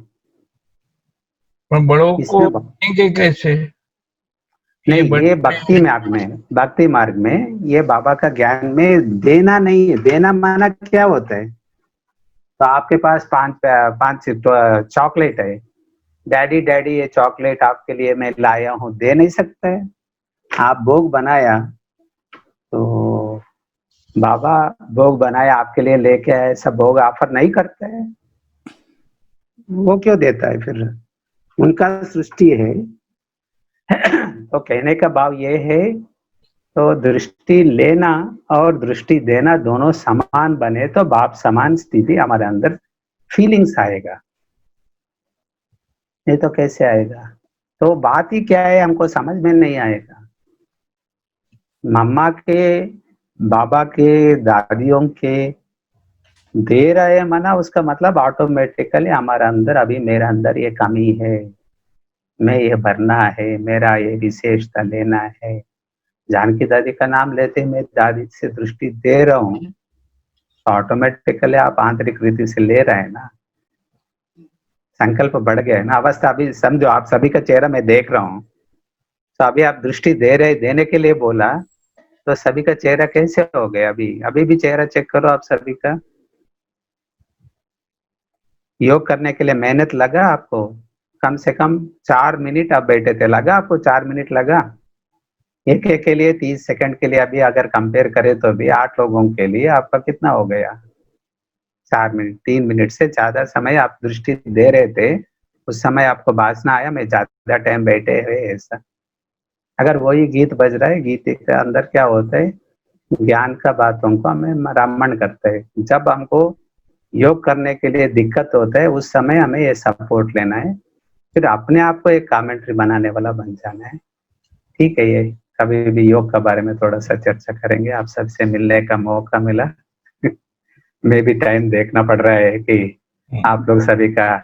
पर बड़ों को इसमें देंगे कैसे? नहीं, बड़े ये भक्ति मार्ग में, भक्ति मार्ग में ये बाबा का ज्ञान में देना नहीं है। देना माना क्या होता है? तो आपके पास पांच चॉकलेट है, डैडी डैडी ये चॉकलेट आपके लिए मैं लाया हूँ, दे नहीं सकते हैं। आप भोग बनाया तो बाबा भोग बनाया आपके लिए लेके आए, सब भोग ऑफर नहीं करते हैं, वो क्यों देता है फिर? उनका सृष्टि है। तो कहने का भाव ये है, तो दृष्टि लेना और दृष्टि देना दोनों समान बने तो बाप समान स्थिति हमारे अंदर फीलिंग्स आएगा, नहीं तो कैसे आएगा? तो बात ही क्या है हमको समझ में नहीं आएगा। मम्मा के, बाबा के, दादियों के दे रहे मना, उसका मतलब ऑटोमेटिकली हमारे अंदर अभी मेरे अंदर ये कमी है, मैं ये भरना है, मेरा ये विशेषता लेना है। जानकी दादी का नाम लेते मैं दादी से दृष्टि दे रहा हूँ, ऑटोमेटिकली आप आंतरिक रीति से ले रहे हैं ना, संकल्प बढ़ गया है ना। अवस्था अभी समझो, आप सभी का चेहरा मैं देख रहा हूँ, तो अभी आप दृष्टि दे रहे, देने के लिए बोला, तो सभी का चेहरा कैसे हो गया? अभी भी चेहरा चेक करो आप सभी का। योग करने के लिए मेहनत लगा आपको? कम से कम 4 मिनट आप बैठे थे, लगा आपको 4 मिनट लगा? एक एक के लिए 30 सेकंड के लिए अभी अगर कंपेयर करें तो भी 8 लोगों के लिए आपका कितना हो गया? 4 मिनट। 3 मिनट से ज्यादा समय आप दृष्टि दे रहे थे, उस समय आपको वासना आया मैं ज्यादा टाइम बैठे हुए ऐसा। अगर वही गीत बज रहा है, गीत के अंदर क्या होता है, ज्ञान का बातों को हमें रामण करते हैं। जब हमको योग करने के लिए दिक्कत होता है उस समय हमें ये सपोर्ट लेना है, फिर अपने आप को एक कमेंट्री बनाने वाला बन जाना है। ठीक है, ये कभी भी योग के बारे में थोड़ा सा चर्चा करेंगे। आप सबसे मिलने का मौका मिला। मैं भी टाइम देखना पड़ रहा है कि आप लोग सभी का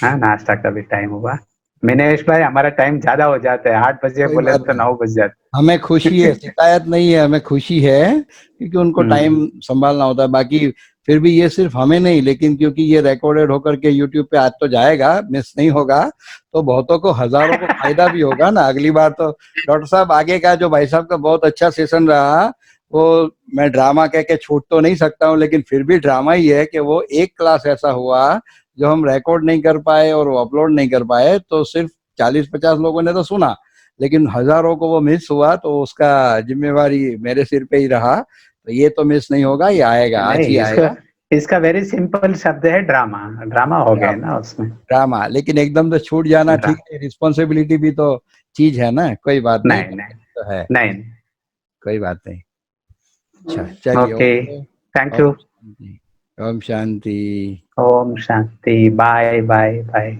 नाश्ता का भी टाइम हुआ। मिनेश भाई हमारा टाइम ज्यादा हो जाता है, 8 बजे कोई बोले बात तो नहीं, 9 बज जाते। हमें खुशी है, शिकायत नहीं है, हमें खुशी है क्योंकि उनको टाइम संभालना होता है। बाकी फिर भी ये सिर्फ हमें नहीं, लेकिन क्योंकि ये रिकॉर्डेड होकर के यूट्यूब पे आज तो जाएगा, मिस नहीं होगा, तो बहुतों को, हजारों को फायदा भी होगा ना अगली बार। तो डॉक्टर साहब आगे का जो भाई साहब का बहुत अच्छा सेशन रहा, वो मैं ड्रामा कह के छूट तो नहीं सकता हूँ, लेकिन फिर भी ड्रामा ही है कि वो एक क्लास ऐसा हुआ जो हम रिकॉर्ड नहीं कर पाए और वो अपलोड नहीं कर पाए, तो सिर्फ 40-50 लोगों ने तो सुना, लेकिन हजारों को वो मिस हुआ, तो उसका जिम्मेवारी मेरे सिर पे ही रहा। तो ये तो मिस नहीं होगा, ये आएगा, आज ही नहीं, आएगा। इसका वेरी सिंपल शब्द है ड्रामा। ड्रामा हो गया ना उसमें, ड्रामा, लेकिन एकदम तो छूट जाना ठीक है, रिस्पॉन्सिबिलिटी भी तो चीज है ना, कोई बात नहीं, नहीं नहीं तो है, नहीं। कोई बात नहीं। अच्छा चलिए, ओके, थैंक यू। ओम शांति। ओम शांति। Bye bye bye.